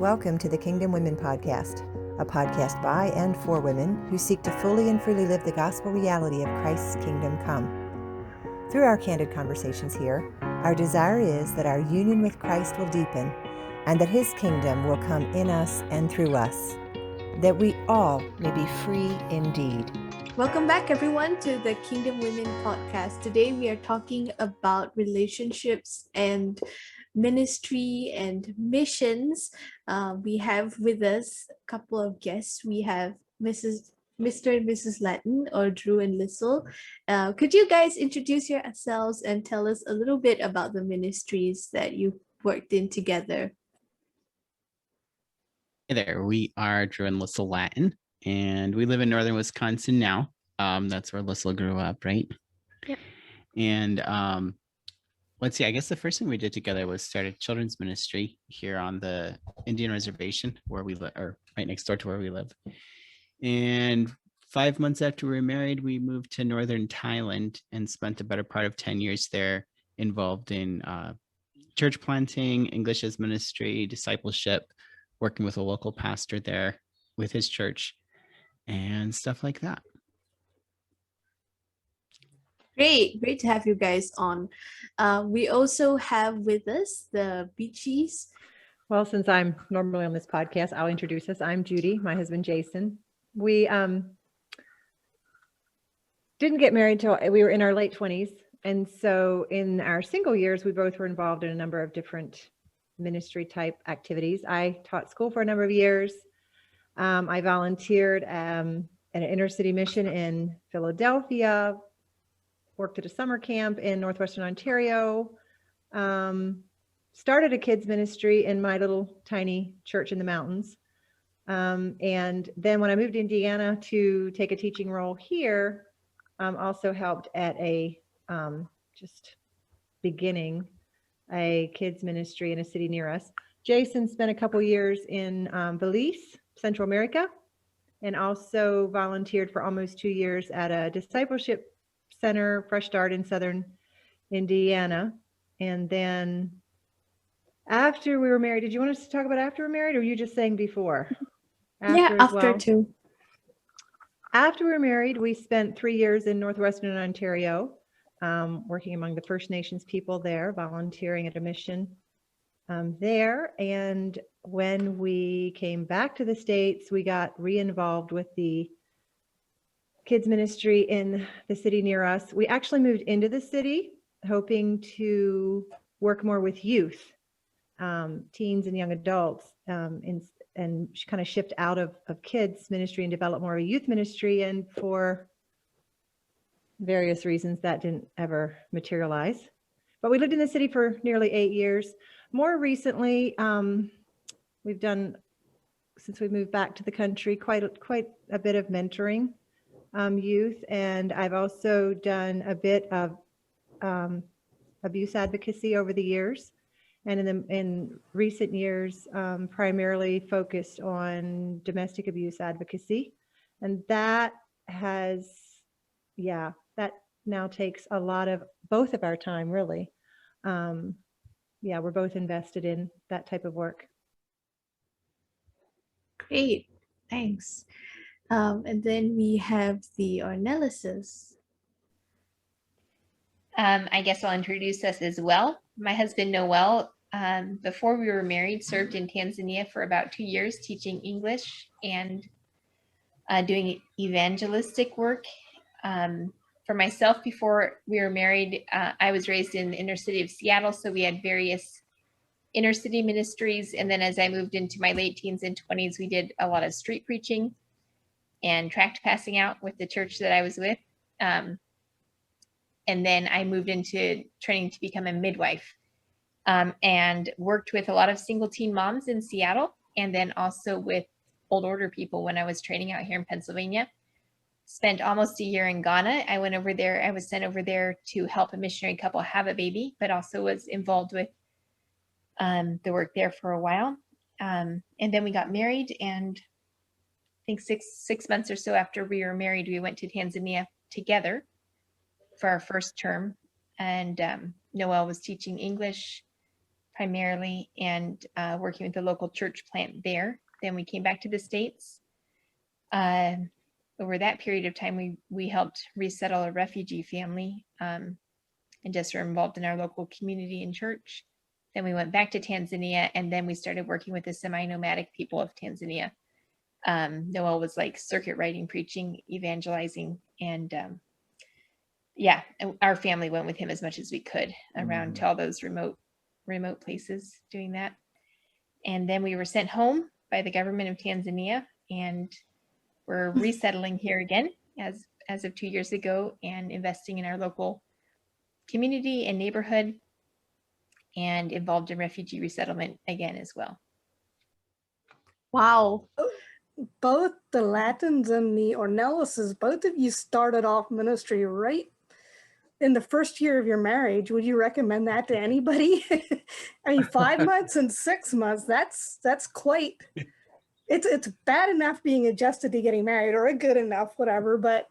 Welcome to the Kingdom Women Podcast, a podcast by and for women who seek to fully and freely live the gospel reality of Christ's kingdom come. Through our candid conversations here, our desire is that our union with Christ will deepen and that his kingdom will come in us and through us, that we all may be free indeed. Welcome back, everyone, to the Kingdom Women Podcast. Today we are talking about relationships and ministry and missions. We have with us a couple of guests. We have Mr. and Mrs. Latin, or Drew and Lissel. Could you guys introduce yourselves and tell us a little bit about the ministries that you worked in together? Hey there, we are Drew and Lissel Latin, and we live in northern Wisconsin now. That's where Lissel grew up, right? Yep. And let's see, I guess the first thing we did together was start a children's ministry here on the Indian reservation where we live, or right next door to where we live. And 5 months after we were married, we moved to northern Thailand and spent the better part of 10 years there, involved in church planting, English as ministry, discipleship, working with a local pastor there with his church and stuff like that. Great to have you guys on. We also have with us the Beachies. Well, since I'm normally on this podcast, I'll introduce us. I'm Judy, my husband Jason. We didn't get married till we were in our late 20s. And so in our single years, we both were involved in a number of different ministry type activities. I taught school for a number of years. I volunteered at an inner city mission in Philadelphia, worked at a summer camp in Northwestern Ontario, started a kids ministry in my little tiny church in the mountains. And then when I moved to Indiana to take a teaching role here, also helped at a just beginning a kids ministry in a city near us. Jason spent a couple years in Belize, Central America, and also volunteered for almost 2 years at a discipleship center, Fresh Start in Southern Indiana. And then after we were married, did you want us to talk about after we were married, or were you just saying before? After too. After we were married, we spent 3 years in Northwestern Ontario, working among the First Nations people there, volunteering at a mission there. And when we came back to the States, we got re-involved with the kids ministry in the city near us. We actually moved into the city hoping to work more with youth, teens and young adults, and kind of shift out of kids ministry and develop more of a youth ministry. And for various reasons that didn't ever materialize. But we lived in the city for nearly 8 years. More recently, we've done, since we moved back to the country, quite a bit of mentoring youth, and I've also done a bit of abuse advocacy over the years, and in recent years, primarily focused on domestic abuse advocacy, and that now takes a lot of both of our time, really. We're both invested in that type of work. Great, thanks. And then we have the Ornellises. I guess I'll introduce us as well. My husband, Noel, before we were married, served in Tanzania for about 2 years, teaching English and doing evangelistic work. For myself, before we were married, I was raised in the inner city of Seattle, so we had various inner city ministries. And then as I moved into my late teens and 20s, we did a lot of street preaching and tract passing out with the church that I was with. And then I moved into training to become a midwife, and worked with a lot of single teen moms in Seattle, and then also with old order people when I was training out here in Pennsylvania. Spent almost a year in Ghana. I was sent over there to help a missionary couple have a baby, but also was involved with the work there for a while. And then we got married, and I think six months or so after we were married, we went to Tanzania together for our first term. And Noel was teaching English primarily, and working with the local church plant there. Then we came back to the States. Over that period of time, we helped resettle a refugee family, and just were involved in our local community and church. Then we went back to Tanzania, and then we started working with the semi-nomadic people of Tanzania. Noel was like circuit riding, preaching, evangelizing, and our family went with him as much as we could around to all those remote places doing that. And then we were sent home by the government of Tanzania, and we're resettling here again as of 2 years ago, and investing in our local community and neighborhood, and involved in refugee resettlement again as well. Wow. Both the Latins and the Ornellises, both of you started off ministry right in the first year of your marriage. Would you recommend that to anybody? I mean, 5 months and 6 months, that's quite, it's bad enough being adjusted to getting married, or good enough, whatever, but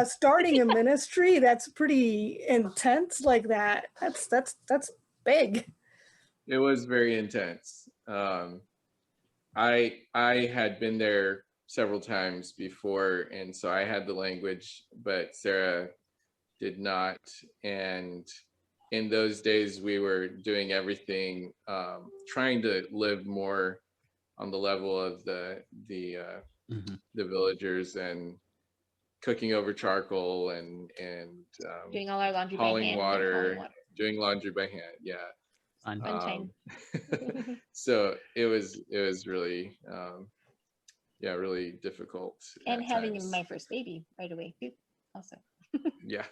starting a ministry, that's pretty intense like that. That's big. It was very intense. I had been there several times before, and so I had the language, but Sarah did not. And in those days, we were doing everything, trying to live more on the level of the villagers, and cooking over charcoal, and Doing all our laundry by hauling hand, water, doing laundry by hand. Yeah. Sunshine. So it was really really difficult, And at having times. my first baby right away too, also. Yeah.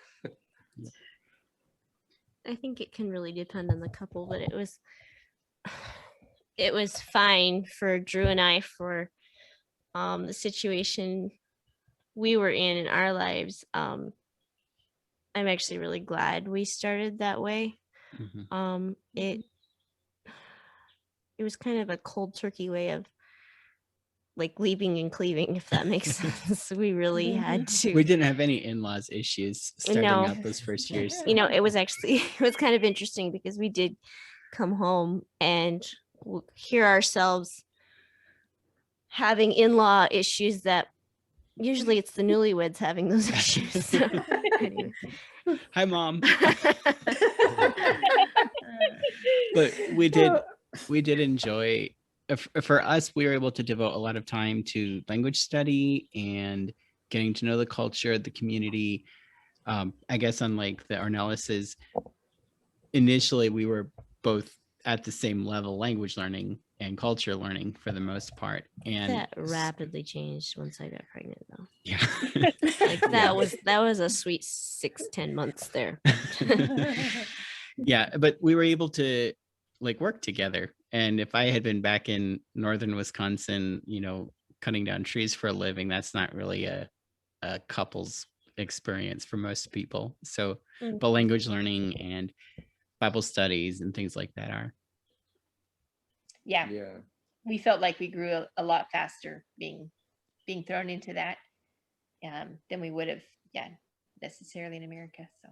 I think it can really depend on the couple, but it was fine for Drew and I for the situation we were in our lives. I'm actually really glad we started that way. It was kind of a cold turkey way of like leaping and cleaving, if that makes sense. We really had to. We didn't have any in-laws issues starting No. out those first years. It was kind of interesting because we did come home and hear ourselves having in-law issues that usually it's the newlyweds having those issues. So, anyway. Hi, Mom. But we did enjoy, for us, we were able to devote a lot of time to language study and getting to know the culture, the community. I guess unlike the Ornellises, initially we were both at the same level, language learning and culture learning for the most part. And That rapidly changed once I got pregnant, though. yeah. Like that was a sweet 6-10 months there. Yeah, but we were able to like work together. And if I had been back in northern Wisconsin, cutting down trees for a living, that's not really a couple's experience for most people. So, but language learning and Bible studies and things like that are. Yeah. We felt like we grew a lot faster being thrown into that than we would have, necessarily in America. So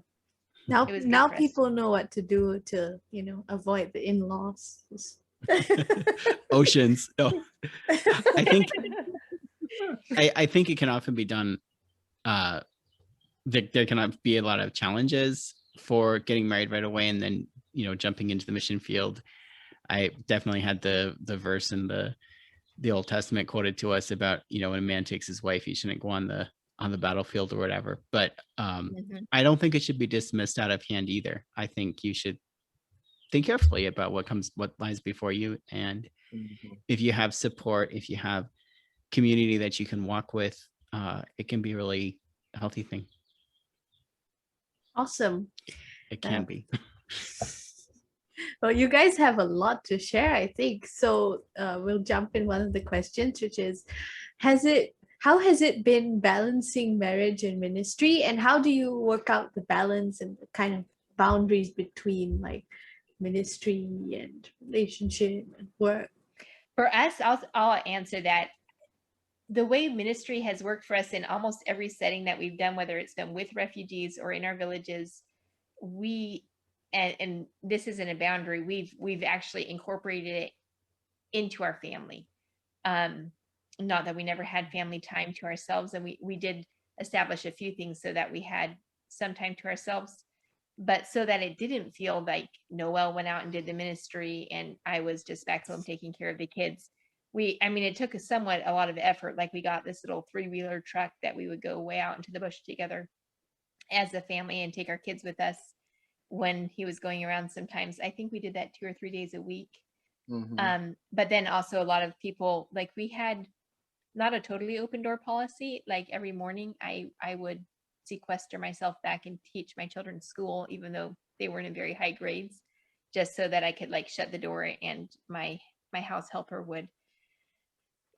Now, it was good now for us. people know what to do to, avoid the in-laws. Oceans. No. I think it can often be done. There can be a lot of challenges for getting married right away and then jumping into the mission field. I definitely had the verse in the Old Testament quoted to us about when a man takes his wife, he shouldn't go on the battlefield or whatever. But I don't think it should be dismissed out of hand either. I think you should think carefully about what lies before you, and if you have support, if you have community that you can walk with, it can be a really healthy thing. Awesome. It can be. Well, you guys have a lot to share, I think. So we'll jump in one of the questions, which is, how has it been balancing marriage and ministry? And how do you work out the balance and the kind of boundaries between like ministry and relationship and work? For us, I'll answer that. The way ministry has worked for us in almost every setting that we've done, whether it's been with refugees or in our villages, we and this isn't a boundary. We've actually incorporated it into our family. Not that we never had family time to ourselves, and we did establish a few things so that we had some time to ourselves, but so that it didn't feel like Noelle went out and did the ministry and I was just back home taking care of the kids. It took a lot of effort. Like, we got this little 3-wheeler truck that we would go way out into the bush together as a family and take our kids with us when he was going around. Sometimes I think we did that 2 or 3 days a week. But then also a lot of people, like, we had not a totally open door policy. Like, every morning I would sequester myself back and teach my children school, even though they weren't in very high grades, just so that I could like shut the door and my house helper would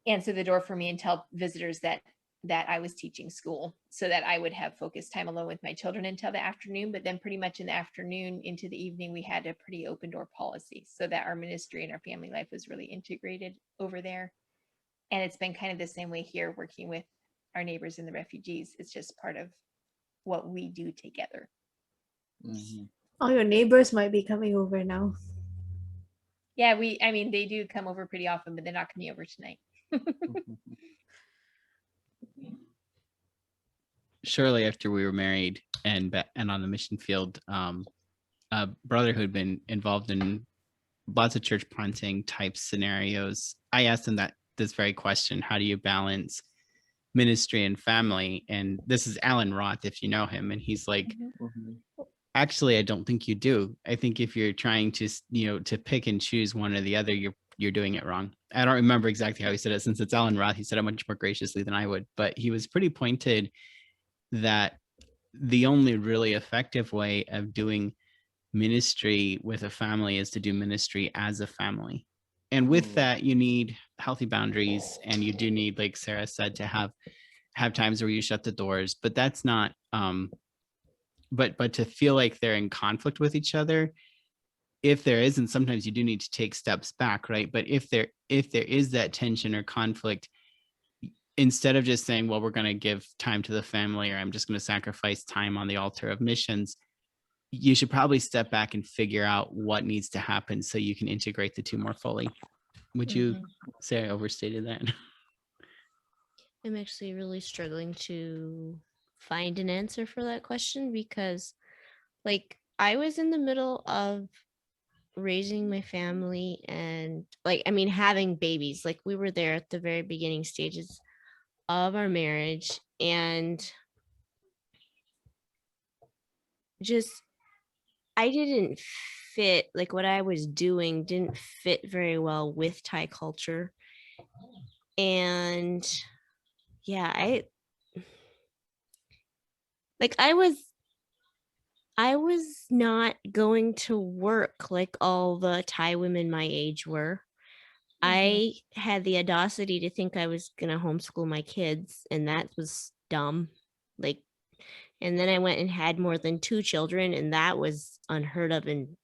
answer the door for me and tell visitors that I was teaching school, so that I would have focused time alone with my children until the afternoon. But then pretty much in the afternoon into the evening, we had a pretty open door policy, so that our ministry and our family life was really integrated over there. And it's been kind of the same way here, working with our neighbors and the refugees. It's just part of what we do together. All your neighbors might be coming over now. Yeah, they do come over pretty often, but they're not coming over tonight. Shortly after we were married and on the mission field, a brother who had been involved in lots of church planting type scenarios, I asked him this very question: how do you balance ministry and family? And this is Alan Roth, if you know him. And he's like, actually, I don't think you do. I think if you're trying to, to pick and choose one or the other, you're doing it wrong. I don't remember exactly how he said it, since it's Alan Roth. He said it much more graciously than I would, but he was pretty pointed that the only really effective way of doing ministry with a family is to do ministry as a family. And with that, you need healthy boundaries, and you do need, like Sarah said, to have times where you shut the doors. But that's not but to feel like they're in conflict with each other, if there isn't, sometimes you do need to take steps back, right? But if there is that tension or conflict, instead of just saying, well, we're going to give time to the family, or I'm just going to sacrifice time on the altar of missions, you should probably step back and figure out what needs to happen so you can integrate the two more fully. Would you say I overstated that? I'm actually really struggling to find an answer for that question, because like I was in the middle of raising my family and having babies. Like, we were there at the very beginning stages of our marriage, and just I didn't fit, like what I was doing didn't fit very well with Thai culture. And yeah, I was not going to work like all the Thai women my age were. I had the audacity to think I was going to homeschool my kids, and that was dumb. And then I went and had more than 2 children, and that was unheard of, and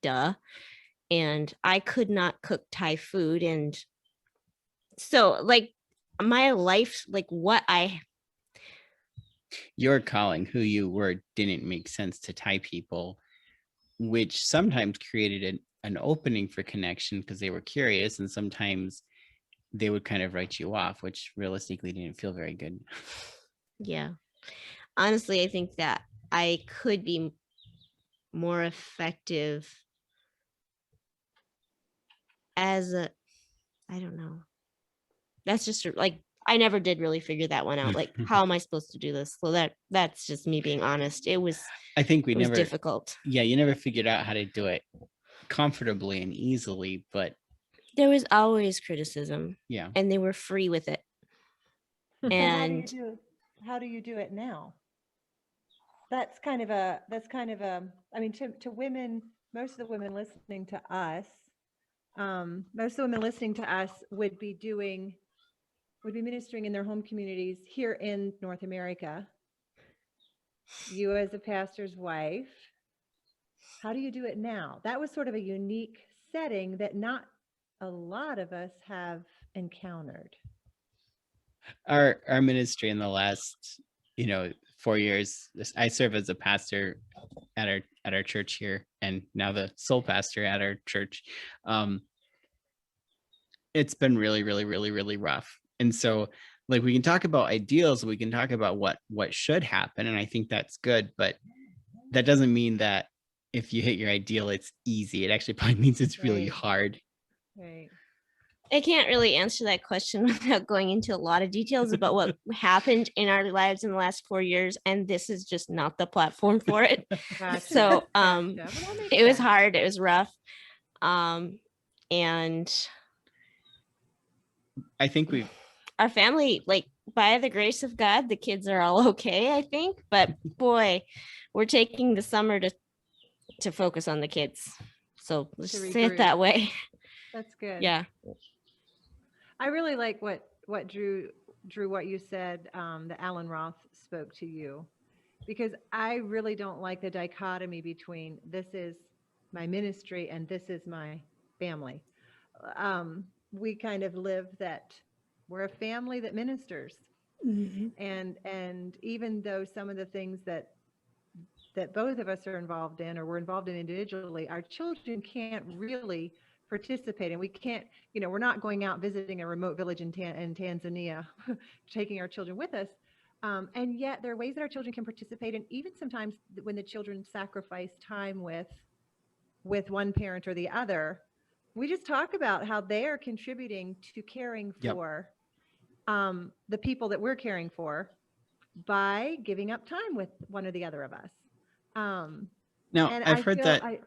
duh. And I could not cook Thai food. And so my life, your calling, who you were, didn't make sense to Thai people, which sometimes created an opening for connection because they were curious, and sometimes they would kind of write you off, which realistically didn't feel very good. Yeah. Honestly, I think that I could be more effective as I don't know. That's just I never did really figure that one out. Like, how am I supposed to do this? So that's just me being honest. I think it was difficult. Yeah, you never figured out how to do it comfortably and easily, but there was always criticism. Yeah. And they were free with it. And how do you do it now? That's kind of a, I mean, to women, most of the women listening to us, would be ministering in their home communities here in North America. You as a pastor's wife, how do you do it now? That was sort of a unique setting that not a lot of us have encountered. Our ministry in the last, 4 years. I serve as a pastor at our church here, and now the sole pastor at our church. It's been really, really, really, really rough. And so, like, we can talk about ideals, we can talk about what should happen, and I think that's good, but that doesn't mean that if you hit your ideal, it's easy. It actually probably means it's really Right. hard. Right. I can't really answer that question without going into a lot of details about what happened in our lives in the last 4 years, and this is just not the platform for it. Gotcha. So Gotcha. Well, that makes it was sense. hard, it was rough. And I think we've our family, like, by the grace of God, the kids are all okay, I think. But boy, we're taking the summer to focus on the kids. So let's To just say it that regroup. way. That's good. Yeah. I really like what Drew, what you said, that Alan Roth spoke to you, because I really don't like the dichotomy between this is my ministry and this is my family. We kind of live that we're a family that ministers, Mhm. and even though some of the things that both of us are involved in, or we're involved in individually, our children can't really participate, and we can't, we're not going out visiting a remote village in Tanzania, taking our children with us. And yet there are ways that our children can participate. And even sometimes when the children sacrifice time with one parent or the other, we just talk about how they are contributing to caring Yep. for the people that we're caring for by giving up time with one or the other of us. now And I've I heard feel that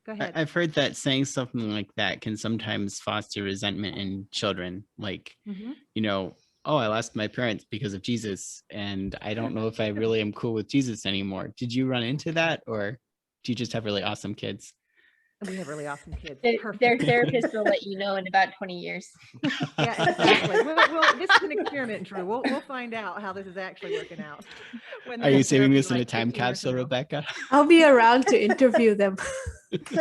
go ahead. I've heard that saying something like that can sometimes foster resentment in children. Like, Mhm. Oh, I lost my parents because of Jesus, and I don't know if I really am cool with Jesus anymore. Did you run into that, or do you just have really awesome kids? We have really awesome kids. Their Perfect. therapist will let you know in about 20 years. Yeah, exactly. This is an experiment, Drew. We'll find out how this is actually working out. When Are you the saving therapy's this in a like time 15 years capsule, from now. Rebecca? I'll be around to interview them. That's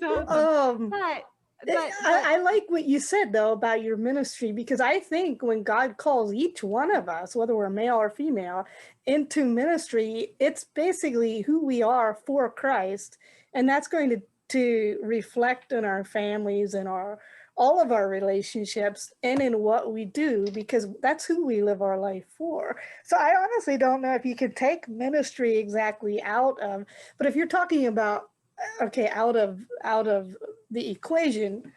awesome. I like what you said though about your ministry, because I think when God calls each one of us, whether we're male or female, into ministry, it's basically who we are for Christ, and that's going to reflect in our families and all of our relationships and in what we do, because that's who we live our life for. So I honestly don't know if you could take ministry exactly out of, but if you're talking about, okay, out of the equation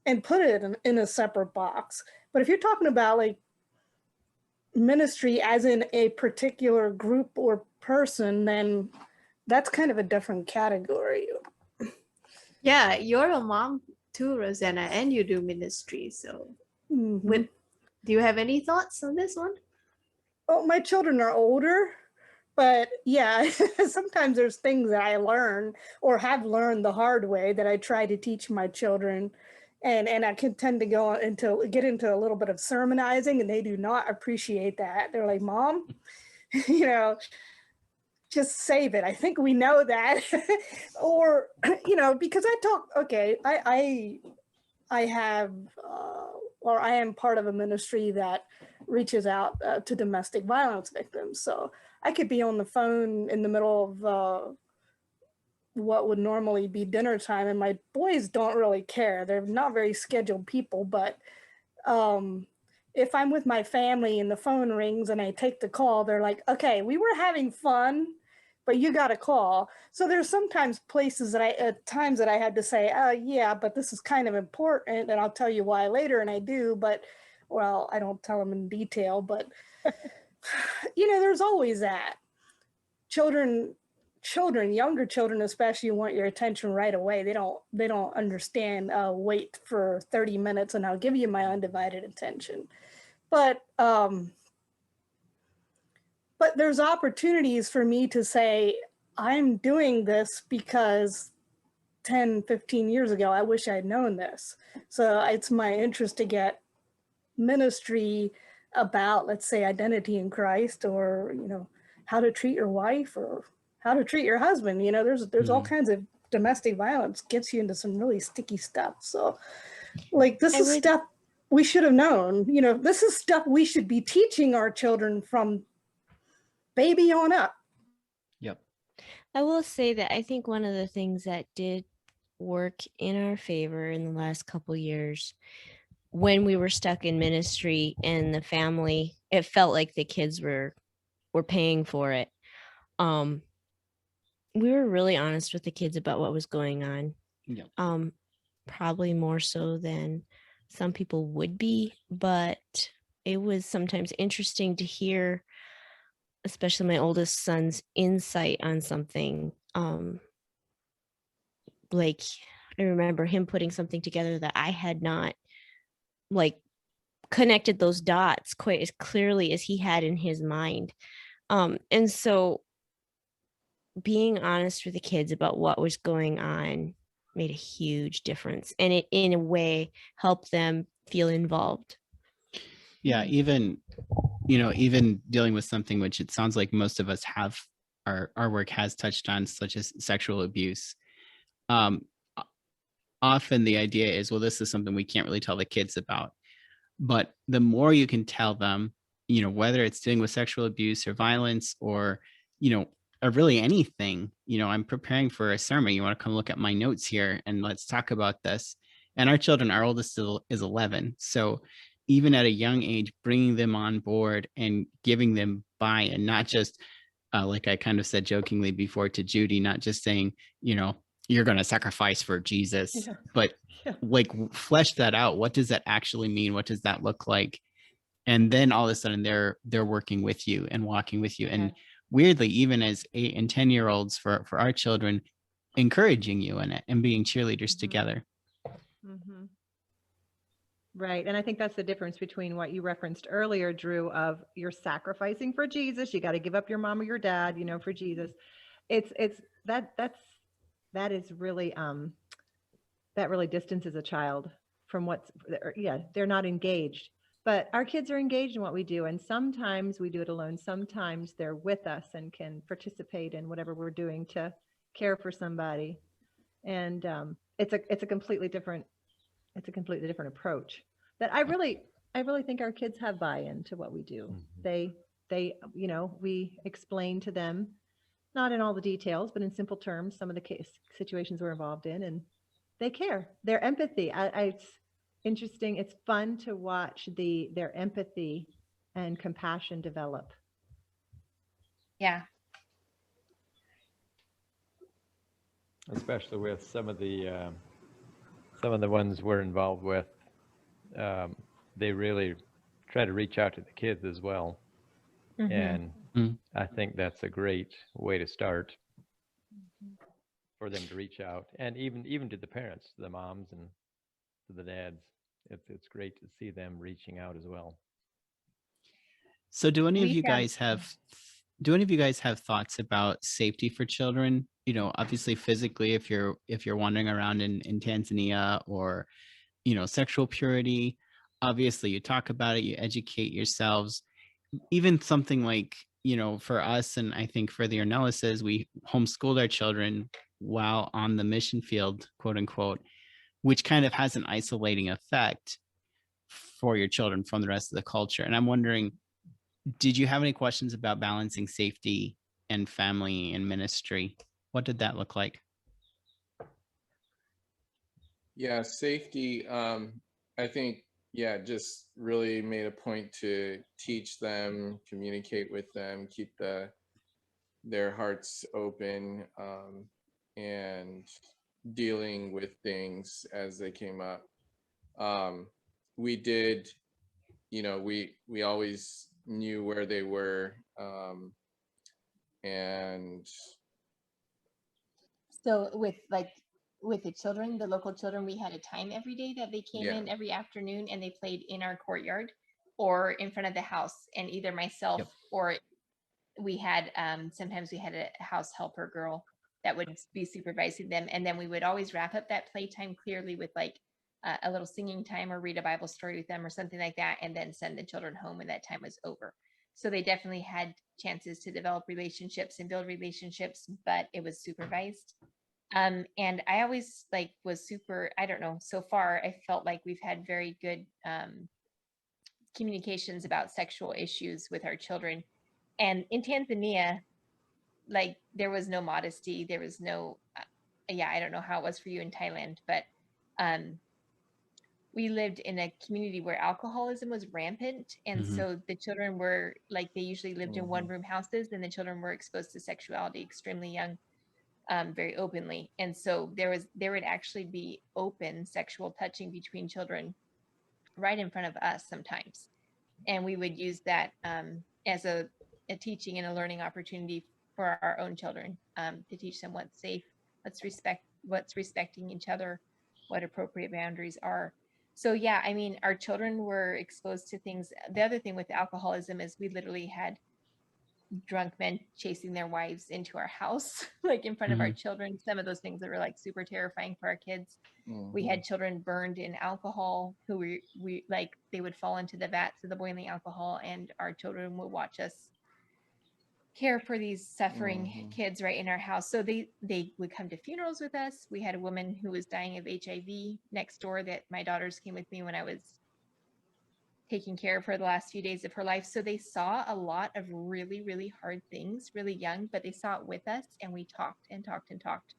and put it in a separate box. But if you're talking about like ministry as in a particular group or person, then that's kind of a different category. Yeah, you're a mom too, Rosanna, and you do ministry. So, Mhm. do you have any thoughts on this one? Oh, my children are older, but yeah, sometimes there's things that I learn or have learned the hard way that I try to teach my children. And I can tend to get into a little bit of sermonizing, and they do not appreciate that. They're like, Mom, just save it. I think we know that. Or, because I have, or I am part of a ministry that reaches out to domestic violence victims. So I could be on the phone in the middle of what would normally be dinner time, and my boys don't really care. They're not very scheduled people, but if I'm with my family and the phone rings and I take the call, they're like, okay, we were having fun, but you got a call. So there's sometimes times that I had to say, yeah, but this is kind of important, and I'll tell you why later, and I do, but well, I don't tell them in detail, but there's always that. Younger children especially, want your attention right away. They don't understand, wait for 30 minutes and I'll give you my undivided attention. But there's opportunities for me to say, I'm doing this because 10, 15 years ago, I wish I'd known this. So it's my interest to get ministry about, let's say, identity in Christ, or, how to treat your wife, or how to treat your husband. There's all kinds of domestic violence gets you into some really sticky stuff. So like, this is stuff we should have known, this is stuff we should be teaching our children from baby on up. Yep. I will say that I think one of the things that did work in our favor in the last couple years when we were stuck in ministry and the family, it felt like the kids were paying for it. We were really honest with the kids about what was going on. Yep. Probably more so than some people would be, but it was sometimes interesting to hear, especially my oldest son's insight on something. Like I remember him putting something together that I had not like connected those dots quite as clearly as he had in his mind. And so being honest with the kids about what was going on made a huge difference, and it in a way helped them feel involved. Yeah, even even dealing with something which it sounds like most of us have, our work has touched on, such as sexual abuse. Often the idea is, well, this is something we can't really tell the kids about. But the more you can tell them, whether it's dealing with sexual abuse or violence or, or really anything, I'm preparing for a sermon. You want to come look at my notes here and let's talk about this. And our oldest is 11. So even at a young age, bringing them on board and giving them buy-in, not just like I kind of said jokingly before to Judy, not just saying, you're going to sacrifice for Jesus, Yeah. but Yeah. like flesh that out. What does that actually mean? What does that look like? And then all of a sudden they're working with you and walking with you. And weirdly, even as 8 and 10-year-olds for our children, encouraging you in it and being cheerleaders together. Mm-hmm. Right. And I think that's the difference between what you referenced earlier, Drew, of you're sacrificing for Jesus. You got to give up your mom or your dad, for Jesus. It's that is really, that really distances a child from they're not engaged, but our kids are engaged in what we do. And sometimes we do it alone. Sometimes they're with us and can participate in whatever we're doing to care for somebody. And it's a completely different approach that I really think our kids have buy-in to what we do. They we explain to them, not in all the details, but in simple terms, some of the situations we're involved in, and they care. Their empathy, it's interesting. It's fun to watch their empathy and compassion develop. Yeah. Especially with some of the ones we're involved with, they really try to reach out to the kids as well. And I think that's a great way to start for them to reach out, and even to the parents, the moms and to the dads. It's great to see them reaching out as well. So do any of you guys have thoughts about safety for children? Obviously physically, if you're wandering around in Tanzania, or sexual purity, obviously you talk about it, you educate yourselves. Even something like, for us, and I think for the Ornellises, we homeschooled our children while on the mission field, quote unquote, which kind of has an isolating effect for your children from the rest of the culture. And I'm wondering, did you have any questions about balancing safety and family and ministry? What did that look like? Yeah, safety, I think, just really made a point to teach them, communicate with them, keep their hearts open, and dealing with things as they came up. We did, we always knew where they were, and So with the children, the local children, we had a time every day that they came in every afternoon and they played in our courtyard or in front of the house. And either myself or we had, sometimes we had a house helper girl that would be supervising them. And then we would always wrap up that playtime clearly with like a little singing time or read a Bible story with them or something like that, and then send the children home when that time was over. So they definitely had chances to develop relationships and build relationships, but it was supervised. And I always was super, I don't know, so far I felt like we've had very good communications about sexual issues with our children. And in Tanzania, like there was no modesty. There was no, yeah, I don't know how it was for you in Thailand, but we lived in a community where alcoholism was rampant. And Mhm. so the children were like, they usually lived in Mhm. one-room houses, and the children were exposed to sexuality extremely young, very openly. And so there would actually be open sexual touching between children right in front of us sometimes. And we would use that as a teaching and a learning opportunity for our own children, to teach them what's safe, what's respecting each other, what appropriate boundaries are. So yeah, I mean, our children were exposed to things. The other thing with alcoholism is we literally had drunk men chasing their wives into our house, like in front of our children. Some of those things that were like super terrifying for our kids. We had children burned in alcohol who we like, they would fall into the vats of the boiling alcohol, and our children would watch us care for these suffering kids right in our house. So they would come to funerals with us. We had a woman who was dying of HIV next door that my daughters came with me when I was taking care of her the last few days of her life. So they saw a lot of really, really hard things, really young, but they saw it with us, and we talked and talked and talked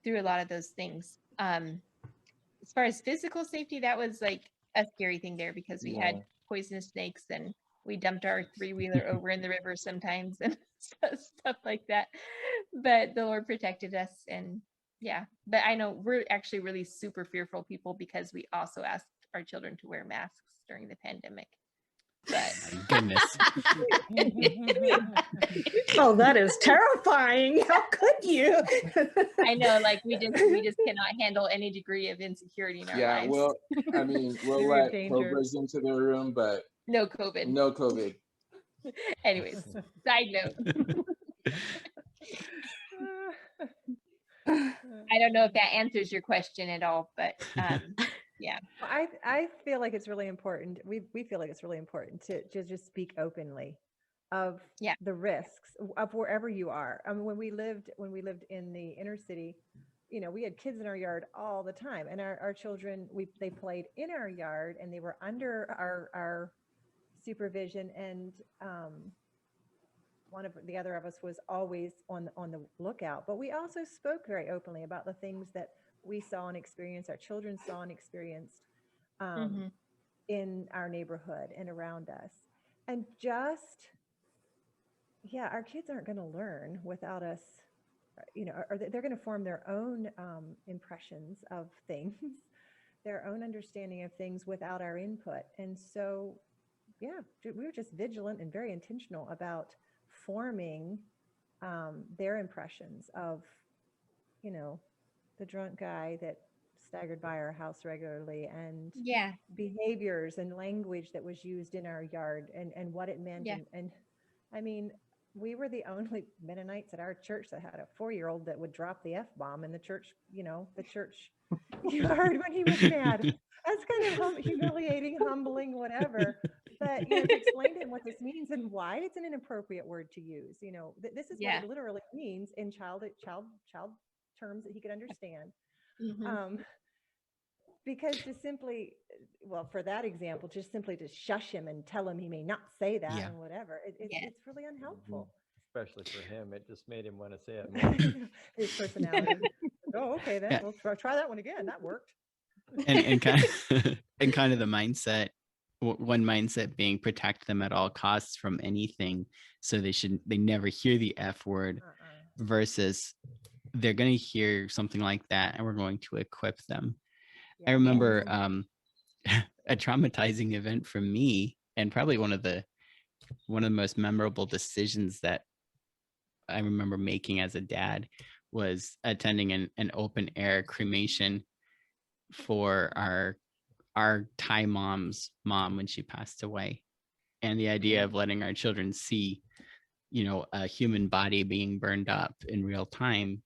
through a lot of those things. As far as physical safety, that was like a scary thing there, because we had poisonous snakes, and we dumped our 3-wheeler over in the river sometimes and stuff like that. But the Lord protected us. And yeah, but I know we're actually really super fearful people, because we also asked our children to wear masks during the pandemic. But Goodness. Oh, that is terrifying. How could you? I know, like we just cannot handle any degree of insecurity in our lives. Well, I mean, we'll Serious let danger. Cobras into their room, but No COVID. no COVID. Anyways, side note. I don't know if that answers your question at all, but yeah. Well, I feel like it's really important. We feel like it's really important to just speak openly of the risks of wherever you are. I mean, when we lived in the inner city, you know, we had kids in our yard all the time, and our children, they played in our yard, and they were under our supervision, and one of the other of us was always on the lookout. But we also spoke very openly about the things that we saw and experienced, our children saw and experienced in our neighborhood and around us. And just, yeah, our kids aren't going to learn without us, you know, or they're going to form their own impressions of things, their own understanding of things without our input. And so, yeah, we were just vigilant and very intentional about forming their impressions of, you know, the drunk guy that staggered by our house regularly, and behaviors and language that was used in our yard, and what it meant. And I mean, we were the only Mennonites at our church that had a 4-year-old that would drop the F-bomb in the church, you know, the church yard when he was mad. That's kind of humiliating, humbling, whatever. But, you know, to explain to him what this means and why it's an inappropriate word to use, you know, this is what it literally means in child terms that he could understand. Because to simply, well, for that example, just simply to shush him and tell him he may not say that and whatever, it's really unhelpful. Especially for him, it just made him want to say it more. His personality. Oh, okay, then we'll try that one again. That worked. And kind of, and kind of the mindset, one mindset being protect them at all costs from anything, so they never hear the F word, versus they're going to hear something like that and we're going to equip them. I remember a traumatizing event for me, and probably one of the most memorable decisions that I remember making as a dad was attending an open air cremation for our Thai mom's mom when she passed away. And the idea of letting our children see, you know, a human body being burned up in real time.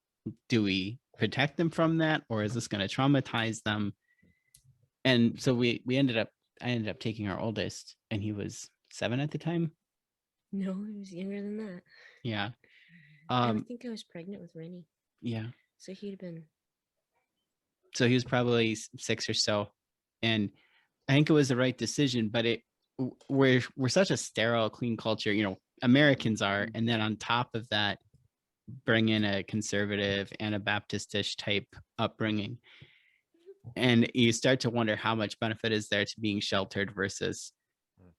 Do we protect them from that, or is this going to traumatize them? And so I ended up taking our oldest, and he was 7 at the time. No, he was younger than that. Yeah. I think I was pregnant with Rennie. Yeah. So he'd been. So he was probably 6 or so, and I think it was the right decision. But we're such a sterile, clean culture. You know, Americans are, and then on top of that, bring in a conservative and a Baptistish type upbringing. And you start to wonder how much benefit is there to being sheltered versus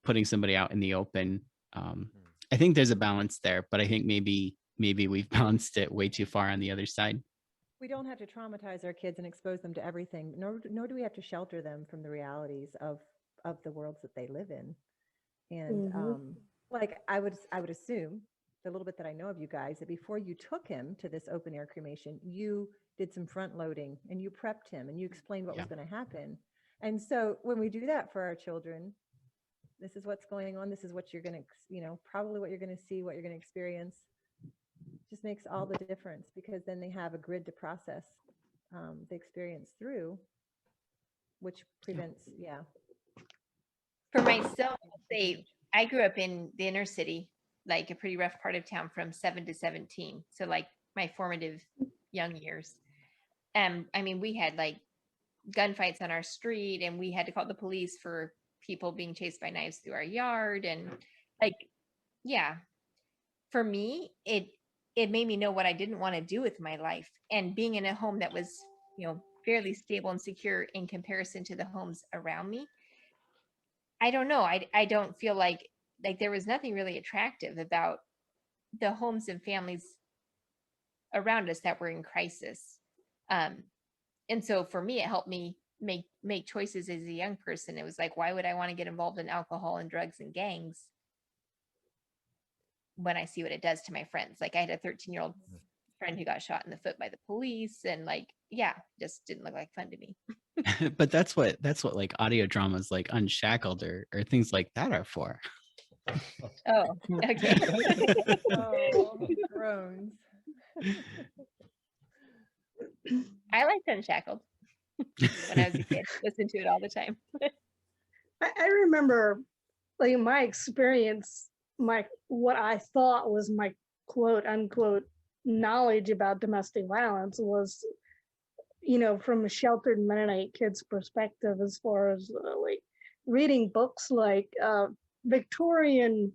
putting somebody out in the open. I think there's a balance there, but I think maybe we've balanced it way too far on the other side. We don't have to traumatize our kids and expose them to everything, nor do we have to shelter them from the realities of the worlds that they live in. And like I would assume, the little bit that I know of you guys, that before you took him to this open air cremation, you did some front loading and you prepped him and you explained what was going to happen. And so when we do that for our children, this is what's going on. This is what you're going to, probably what you're going to see, what you're going to experience. Just makes all the difference, because then they have a grid to process the experience through, which prevents, For myself, I'll say I grew up in the inner city, like a pretty rough part of town, from 7 to 17. So like my formative young years. I mean, we had like gunfights on our street, and we had to call the police for people being chased by knives through our yard. And like, for me, it made me know what I didn't want to do with my life. And being in a home that was, fairly stable and secure in comparison to the homes around me, I don't know. I don't feel like there was nothing really attractive about the homes and families around us that were in crisis. And so for me, it helped me make choices as a young person. It was like, why would I want to get involved in alcohol and drugs and gangs when I see what it does to my friends? Like I had a 13-year-old friend who got shot in the foot by the police, and just didn't look like fun to me. But that's what like audio dramas like Unshackled or things like that are for. Oh, okay. oh, groans. I liked Unshackled when I was a kid. Listened to it all the time. I remember, like, my experience, what I thought was my quote unquote knowledge about domestic violence was, from a sheltered Mennonite kid's perspective, as far as like reading books like Victorian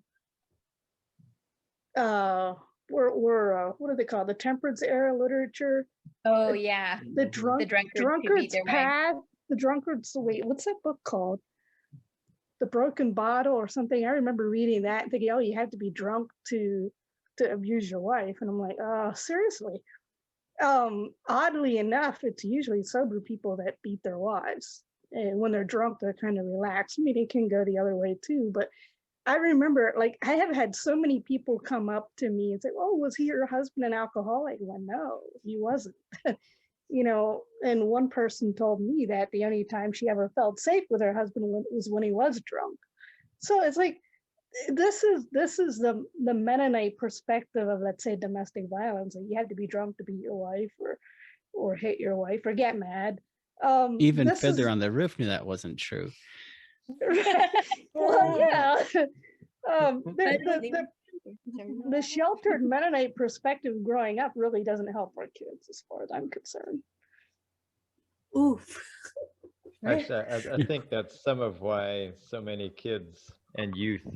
what are they called? The Temperance era literature. Oh yeah. The Drunkard's Path. The Drunkard's, wait, what's that book called? The Broken Bottle or something. I remember reading that and thinking, oh, you have to be drunk to abuse your wife. And I'm like, oh, seriously. Oddly enough, it's usually sober people that beat their wives. And when they're drunk, they're kind of relaxed. I mean, it can go the other way too. But I remember, like, I have had so many people come up to me and say, oh, was he your husband an alcoholic? I went, no, he wasn't. And one person told me that the only time she ever felt safe with her husband was when he was drunk. So it's like, this is the Mennonite perspective of, let's say, domestic violence. Like, you have to be drunk to beat your wife or hit your wife or get mad. Even Fiddler on the Roof knew that wasn't true. Well, yeah. The sheltered Mennonite perspective growing up really doesn't help our kids, as far as I'm concerned. Oof. Actually, I think that's some of why so many kids and youth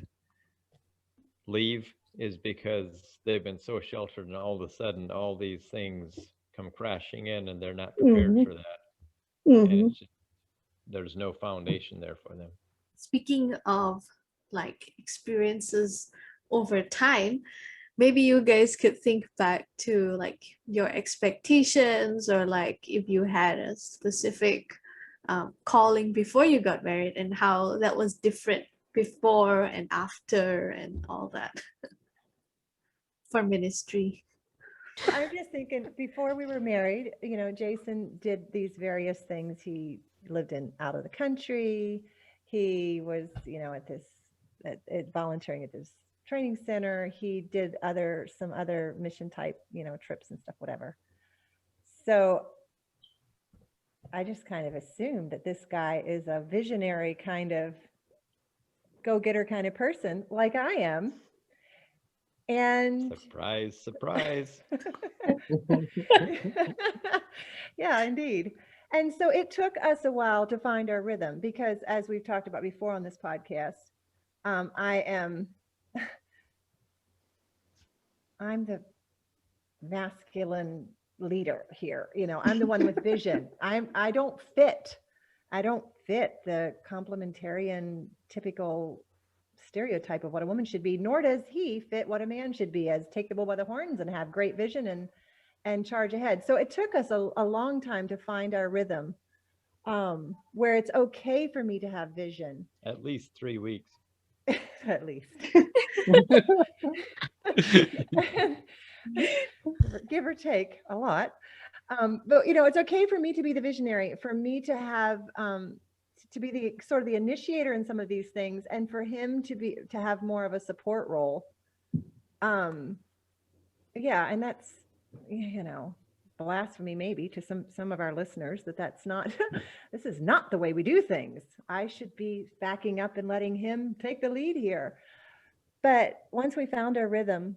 leave, is because they've been so sheltered, and all of a sudden all these things come crashing in and they're not prepared for that. And it's just, there's no foundation there for them. Speaking of like experiences over time, maybe you guys could think back to like your expectations, or like if you had a specific calling before you got married and how that was different before and after and all that for ministry. I'm just thinking, before we were married, Jason did these various things. He lived out of the country. He was, at volunteering at this training center. He did some other mission type, trips and stuff, whatever. So I just kind of assumed that this guy is a visionary kind of go-getter kind of person, like I am. And surprise. Yeah, indeed. And so it took us a while to find our rhythm, because as we've talked about before on this podcast, I am I'm the masculine leader here. I'm the one with vision. I don't fit the complementarian typical stereotype of what a woman should be, nor does he fit what a man should be, as take the bull by the horns and have great vision and charge ahead. So it took us a long time to find our rhythm, where it's okay for me to have vision. At least 3 weeks. At least. Give or take a lot. But it's okay for me to be the visionary, for me to have to be the sort of the initiator in some of these things, and for him to have more of a support role. Yeah, and that's blasphemy maybe to some of our listeners that's not this is not the way we do things. I should be backing up and letting him take the lead here. But once we found our rhythm,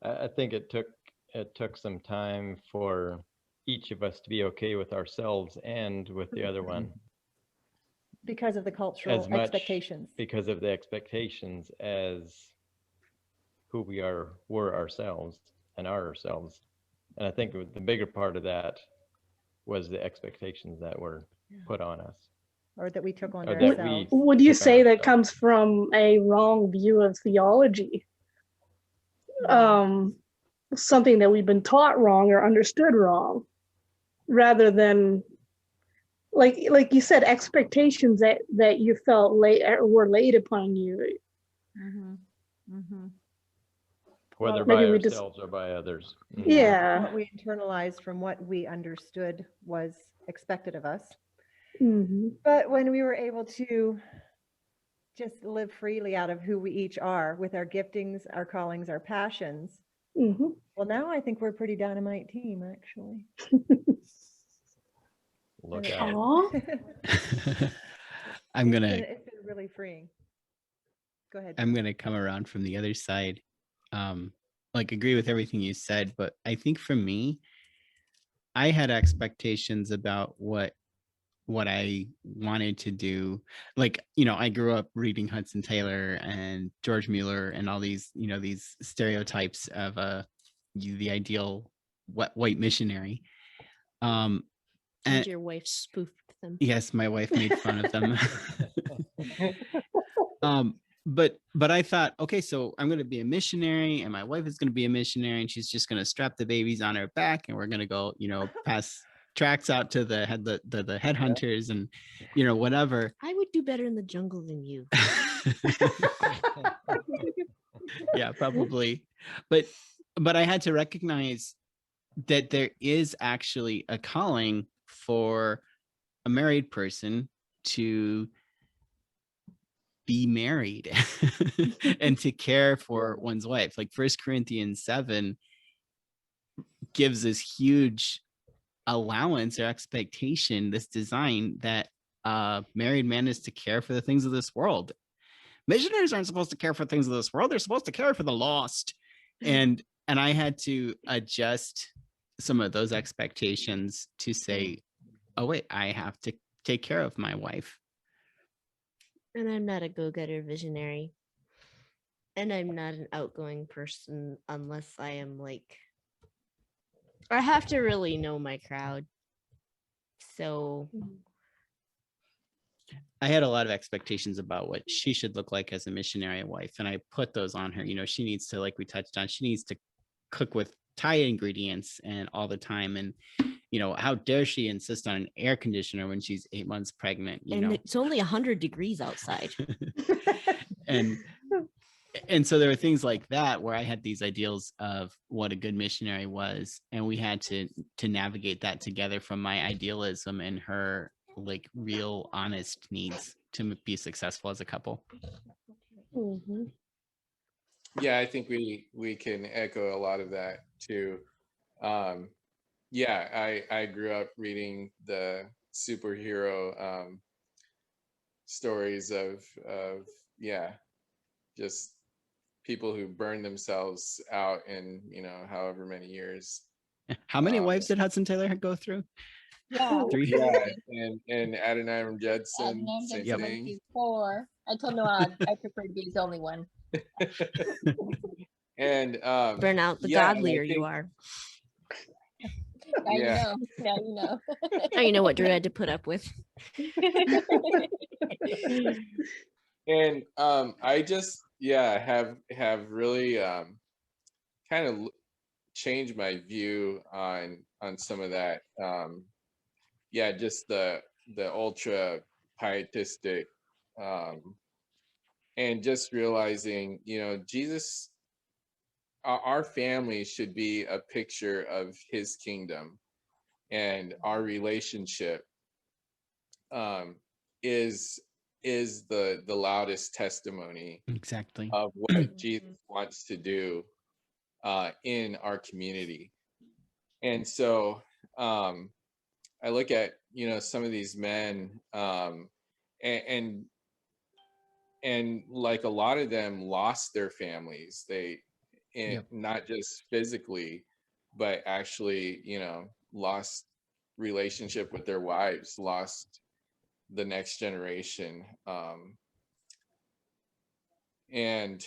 I think it took some time for each of us to be okay with ourselves and with the other one, because of the cultural as much expectations. because of the expectations as who we were ourselves and are ourselves. And I think the bigger part of that was the expectations that were put on us, or that we took on or that ourselves. Would you took on say that ourselves. comes from a wrong view of theology? Something that we've been taught wrong or understood wrong, rather than like you said, expectations that you felt were laid upon you. Mm-hmm. Mm-hmm. Whether Maybe by we just- ourselves or by others. Mhm. Yeah. What we internalized from what we understood was expected of us. Mhm. But when we were able to just live freely out of who we each are, with our giftings, our callings, our passions, Mhm. well, now I think we're a pretty dynamite team, actually. Look And out. Aw. it's been really freeing. Go ahead. I'm gonna come around from the other side. Agree with everything you said, but I think for me, I had expectations about what I wanted to do. I grew up reading Hudson Taylor and George Mueller and all these, these stereotypes of the ideal white missionary. And And your wife spoofed them. yes, my wife made fun of them. But I thought, okay, so I'm going to be a missionary and my wife is going to be a missionary, and she's just going to strap the babies on her back and we're going to go, pass tracts out to the headhunters and, whatever. I would do better in the jungle than you. Yeah, probably. But I had to recognize that there is actually a calling for a married person to be married and to care for one's wife. Like 1 Corinthians 7 gives this huge allowance or expectation, this design that married man is to care for the things of this world. Missionaries aren't supposed to care for things of this world. They're supposed to care for the lost. And I had to adjust some of those expectations to say, oh wait, I have to take care of my wife. And I'm not a go-getter visionary. And I'm not an outgoing person unless I am I have to really know my crowd. So I had a lot of expectations about what she should look like as a missionary wife. And I put those on her. She needs to, like we touched on, she needs to cook with Thai ingredients and all the time. And, how dare she insist on an air conditioner when she's 8 months pregnant, it's only 100 degrees outside. And so there were things like that where I had these ideals of what a good missionary was, and we had to navigate that together from my idealism and her real honest needs to be successful as a couple. Mhm. Yeah, I think we can echo a lot of that too. I grew up reading the superhero stories of just people who burn themselves out in however many years. How many wives did Hudson Taylor go through? Yeah. 3. Yeah, and Adoniram Judson, same Yep. thing. 4. I told Noah I prefer to be his only one. And Burn out the yeah, and I godlier you think- are. Now Yeah. you know. Now you know. Now you know what Drew had to put up with. And I just have really kind of changed my view on some of that. Just the ultra pietistic, and just realizing, Jesus, our family should be a picture of his kingdom, and our relationship is the loudest testimony Exactly. of what Jesus wants to do in our community. And so I look at some of these men, and like a lot of them lost their families. They Yep. not just physically, but actually lost relationship with their wives, lost the next generation. And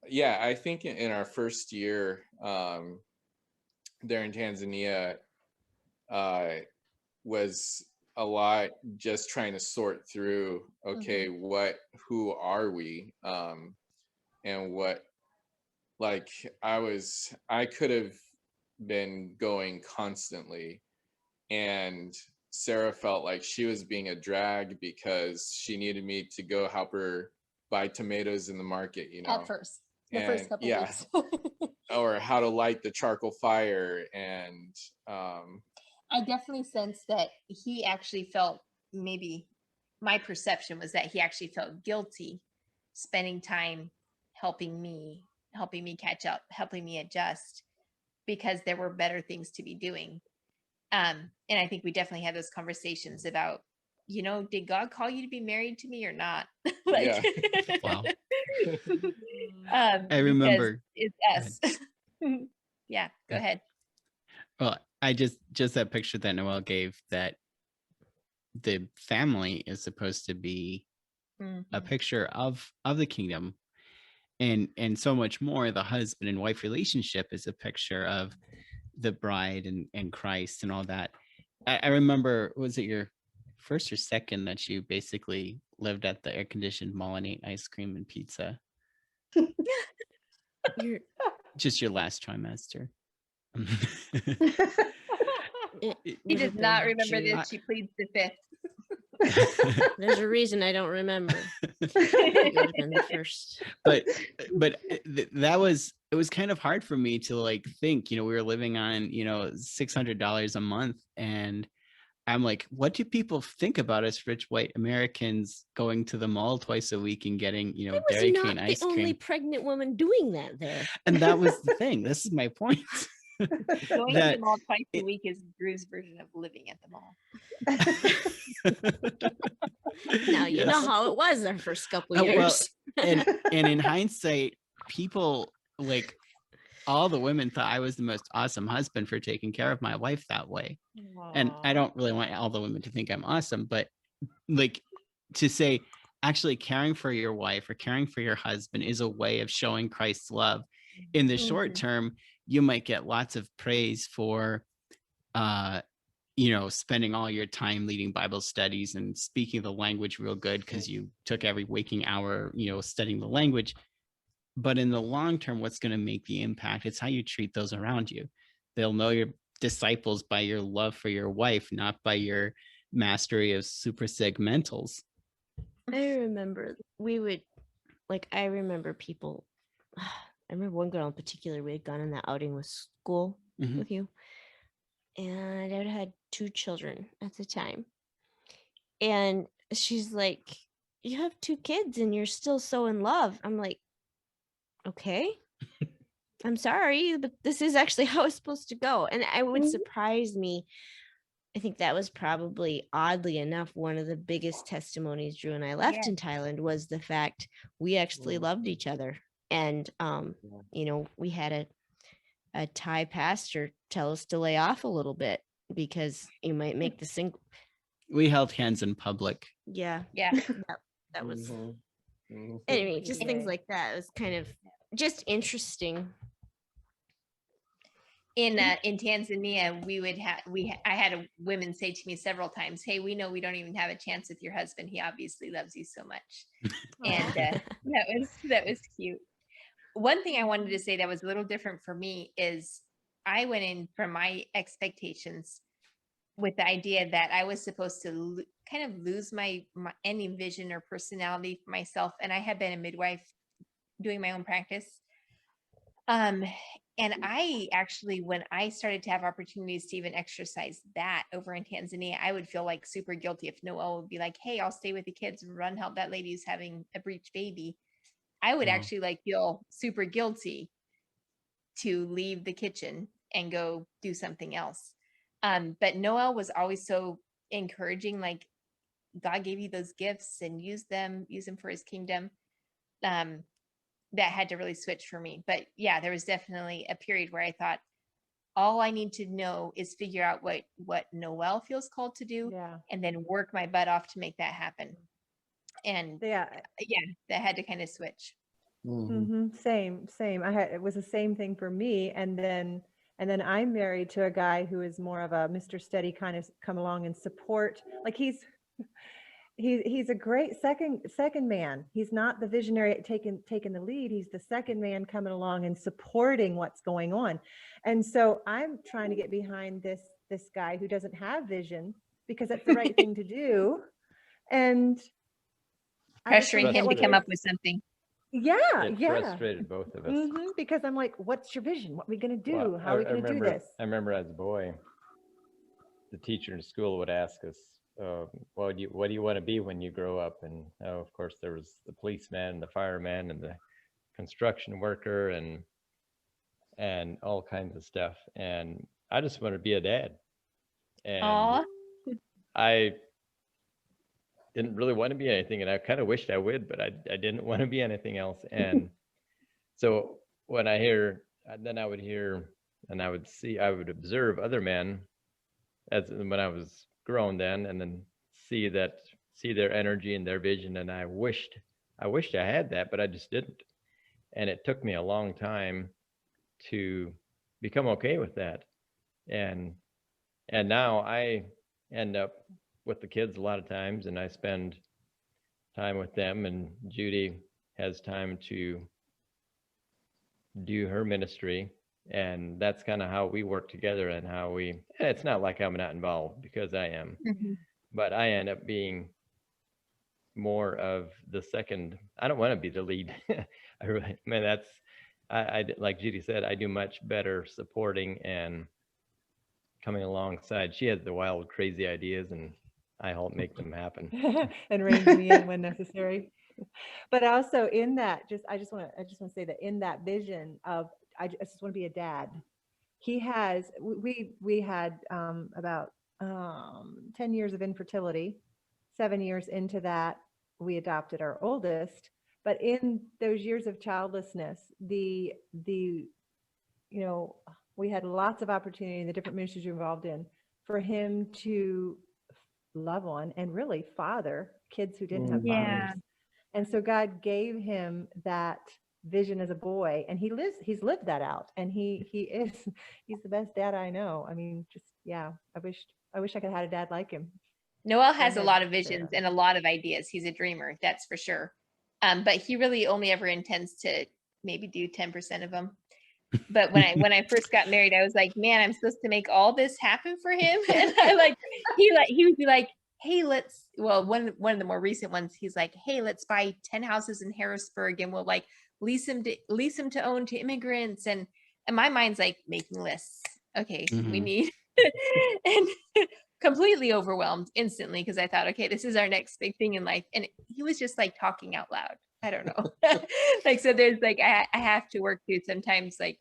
yeah, I think in our first year there in Tanzania was a lot just trying to sort through, okay, who are we? And what, like, I could have been going constantly, and Sarah felt like she was being a drag because she needed me to go help her buy tomatoes in the market, At first, the And, first couple yeah. weeks. or how to light the charcoal fire. And I definitely sense that he actually felt, maybe my perception was that he actually felt guilty spending time helping me catch up, helping me adjust, because there were better things to be doing. And I think we definitely had those conversations about, did God call you to be married to me or not? Yeah. Wow. I remember- it's us. Yeah, go ahead. Well, I just that picture that Noelle gave, that the family is supposed to be a picture of the kingdom, and so much more. The husband and wife relationship is a picture of the bride and Christ and all that. I remember, was it your first or second that you basically lived at the air-conditioned mall and ate ice cream and pizza? You're, Just your last trimester. it He would does have not been remember June. this. She pleads the fifth. There's a reason I don't remember. It would have been the first. but it was kind of hard for me to like think, we were living on $600 a month, and I'm like, what do people think about us rich white Americans going to the mall twice a week and getting I was Dairy not Queen the ice only cream? pregnant woman doing that there. And that was the thing. This is my point. Going to the mall twice a week is Drew's version of living at the mall. Now you know Yes. how it was our first couple Well, years. and in hindsight, people, like, all the women thought I was the most awesome husband for taking care of my wife that way. And I don't really want all the women to think I'm awesome, but like, to say actually caring for your wife or caring for your husband is a way of showing Christ's love. In the short term, you might get lots of praise for spending all your time leading Bible studies and speaking the language real good because you took every waking hour studying the language. But in the long term, what's going to make the impact? It's how you treat those around you. They'll know your disciples by your love for your wife, not by your mastery of supersegmentals. I remember I remember people. I remember one girl in particular, we had gone on that outing with school Mhm. with you. And I had 2 children at the time. And she's like, you have 2 kids and you're still so in love. I'm like, okay. I'm sorry, but this is actually how it's supposed to go. And it would surprise me. I think that was probably, oddly enough, one of the biggest testimonies Drew and I left in Thailand was the fact we actually loved each other. And, we had a Thai pastor tell us to lay off a little bit because you might make the single. We held hands in public. Yeah. Yeah. That was, Mhm. anyway, just Yeah. things like that. It was kind of just interesting in Tanzania, I had women say to me several times, "Hey, we know we don't even have a chance with your husband. He obviously loves you so much," and that was cute. One thing I wanted to say that was a little different for me is I went in from my expectations with the idea that I was supposed to kind of lose my any vision or personality for myself, and I had been a midwife doing my own practice. And I actually, when I started to have opportunities to even exercise that over in Tanzania, I would feel like super guilty if Noel would be like, "Hey, I'll stay with the kids and run help that lady who's having a breech baby." I would actually like feel super guilty to leave the kitchen and go do something else. But Noel was always so encouraging, like, God gave you those gifts and use them for his kingdom. That had to really switch for me. But yeah, there was definitely a period where I thought, all I need to know is figure out what Noel feels called to do, and then work my butt off to make that happen. And yeah, that had to kind of switch. Same. It was the same thing for me. And then I'm married to a guy who is more of a Mr. Steady, kind of come along and support. Like he's a great second man. He's not the visionary taking the lead. He's the second man coming along and supporting what's going on. And so I'm trying to get behind this guy who doesn't have vision, because that's the right thing to do. And pressuring him to come up with something. It frustrated both of us. Because I'm like, what's your vision? What are we going to do? Well, how are we going to do this? I remember as a boy, the teacher in school would ask us, what do you want to be when you grow up? And of course there was the policeman, the fireman, and the construction worker, and all kinds of stuff. And I just wanted to be a dad. And I didn't really want to be anything, and I kind of wished I would, but I didn't want to be anything else. And so when I hear, then I would hear, and I would observe other men when I was grown then, and then see their energy and their vision. And I wished I had that, but I just didn't. And it took me a long time to become okay with that. And now I end up with the kids a lot of times, and I spend time with them, and Judy has time to do her ministry. And that's kind of how we work together, and it's not like I'm not involved, because I am, but I end up being more of the second. I don't want to be the lead. I like Judy said, I do much better supporting and coming alongside. She has the wild, crazy ideas, and I help make them happen. And rein me in when necessary. But also in that, I just want to say that in that vision of, I just want to be a dad. We had about 10 years of infertility. 7 years into that, we adopted our oldest. But in those years of childlessness, we had lots of opportunity in the different ministries you're involved in for him to love on and really father kids who didn't have fathers. And so God gave him that vision as a boy, and he's lived that out, and he's the best dad I know. I mean, I wish I could have had a dad like him. Noel has a lot of visions and a lot of ideas. He's a dreamer, that's for sure. But he really only ever intends to maybe do 10% of them. But when I first got married, I was like, man, I'm supposed to make all this happen for him. And he would be like, hey, one of the more recent ones, he's like, hey, let's buy 10 houses in Harrisburg, and we'll like lease them to own to immigrants. And my mind's like making lists. Okay, we need, and completely overwhelmed instantly, because I thought, okay, this is our next big thing in life. And he was just like talking out loud. I don't know. Like, so there's like, I have to work through sometimes, like,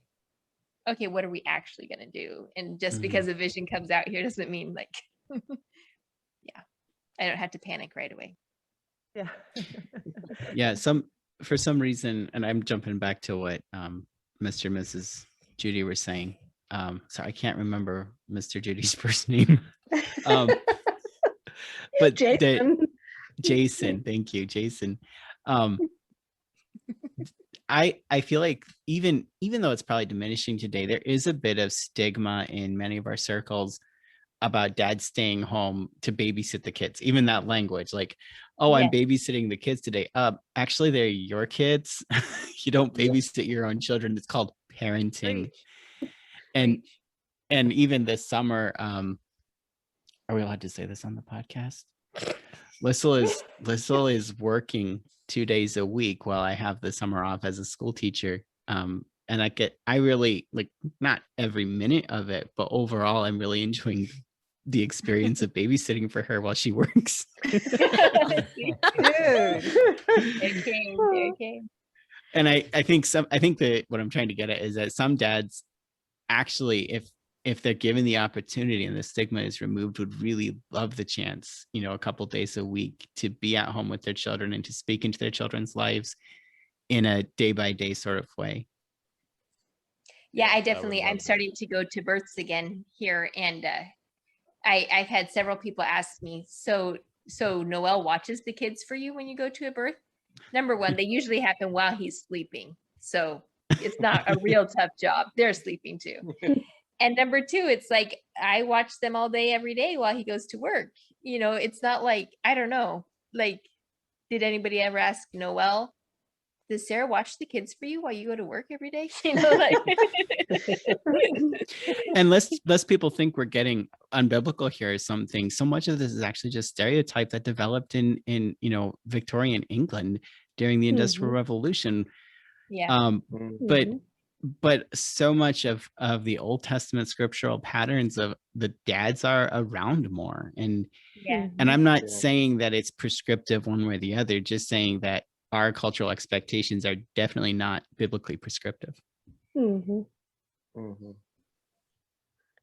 okay, what are we actually going to do? And just because a vision comes out here doesn't mean like, I don't have to panic right away. For some reason, and I'm jumping back to what Mr. and Mrs. Judy were saying. Sorry, I can't remember Mr. Judy's first name. But Jason. Jason, thank you, Jason. I feel like even though it's probably diminishing today, there is a bit of stigma in many of our circles about dad staying home to babysit the kids. Even that language, like, oh, I'm babysitting the kids today. Actually, they're your kids. You don't babysit your own children. It's called parenting. And even this summer, are we allowed to say this on the podcast? Lissel is working 2 days a week while I have the summer off as a school teacher. And I really, like, not every minute of it, but overall, I'm really enjoying the experience of babysitting for her while she works. And I think that what I'm trying to get at is that some dads actually, if they're given the opportunity and the stigma is removed, would really love the chance, a couple days a week to be at home with their children and to speak into their children's lives in a day-by-day sort of way. Yeah, I'm starting to go to births again here, and I've had several people ask me, so Noel watches the kids for you when you go to a birth? Number one, they usually happen while he's sleeping, so it's not a real tough job. They're sleeping too. And number two, it's like I watch them all day, every day while he goes to work. It's not like, I don't know, like, did anybody ever ask Noel, does Sarah watch the kids for you while you go to work every day? And lest people think we're getting unbiblical here or something. So much of this is actually just stereotype that developed in Victorian England during the Industrial Revolution. Yeah. But so much of the Old Testament scriptural patterns of the dads are around more. And I'm not saying that it's prescriptive one way or the other, just saying that our cultural expectations are definitely not biblically prescriptive.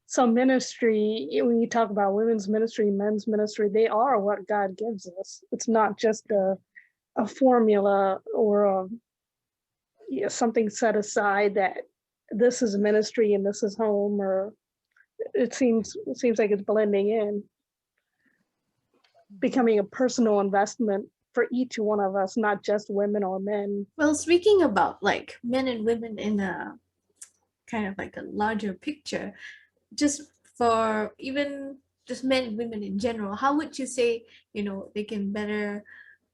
So ministry, when you talk about women's ministry, men's ministry, they are what God gives us. It's not just a formula or something set aside that this is ministry and this is home, or it seems like it's blending in, becoming a personal investment for each one of us, not just women or men. Well, speaking about like men and women in a kind of like a larger picture, just for even just men and women in general, how would you say, they can better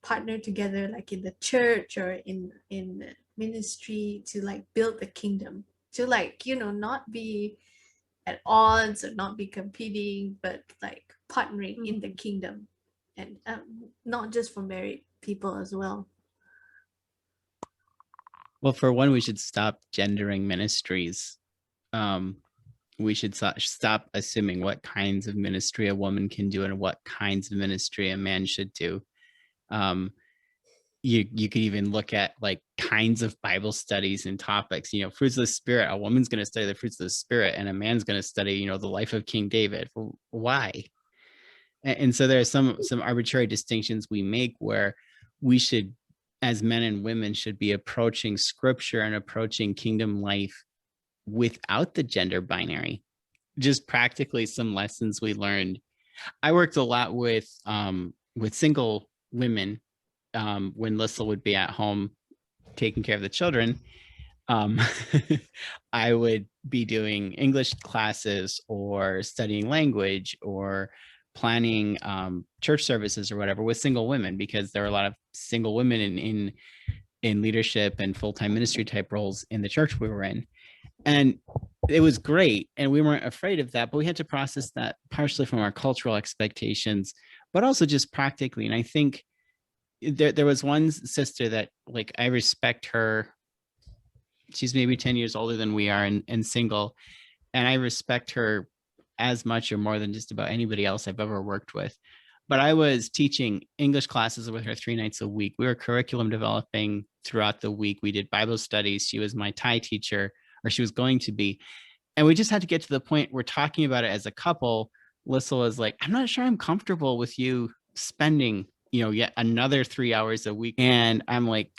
partner together, like in the church or in ministry, to like build the kingdom, to like, not be at odds or not be competing, but like partnering in the kingdom, and not just for married people as well? Well, for one, we should stop gendering ministries. We should stop assuming what kinds of ministry a woman can do and what kinds of ministry a man should do. You could even look at like kinds of Bible studies and topics, fruits of the Spirit. A woman's going to study the fruits of the Spirit and a man's going to study, the life of King David. Why? And so there are some arbitrary distinctions we make where we should, as men and women, should be approaching scripture and approaching kingdom life without the gender binary. Just practically some lessons we learned. I worked a lot with single women when Lissel would be at home taking care of the children. I would be doing English classes or studying language or planning church services or whatever with single women, because there were a lot of single women in leadership and full-time ministry type roles in the church we were in. And it was great. And we weren't afraid of that, but we had to process that partially from our cultural expectations, but also just practically. And I think there was one sister that, like, I respect her. She's maybe 10 years older than we are and single. And I respect her as much or more than just about anybody else I've ever worked with. But I was teaching English classes with her 3 nights a week. We were curriculum developing throughout the week. We did Bible studies. She was my Thai teacher, or she was going to be. And we just had to get to the point we're talking about it as a couple. Lissel was like, I'm not sure I'm comfortable with you spending, yet another 3 hours a week. And I'm like,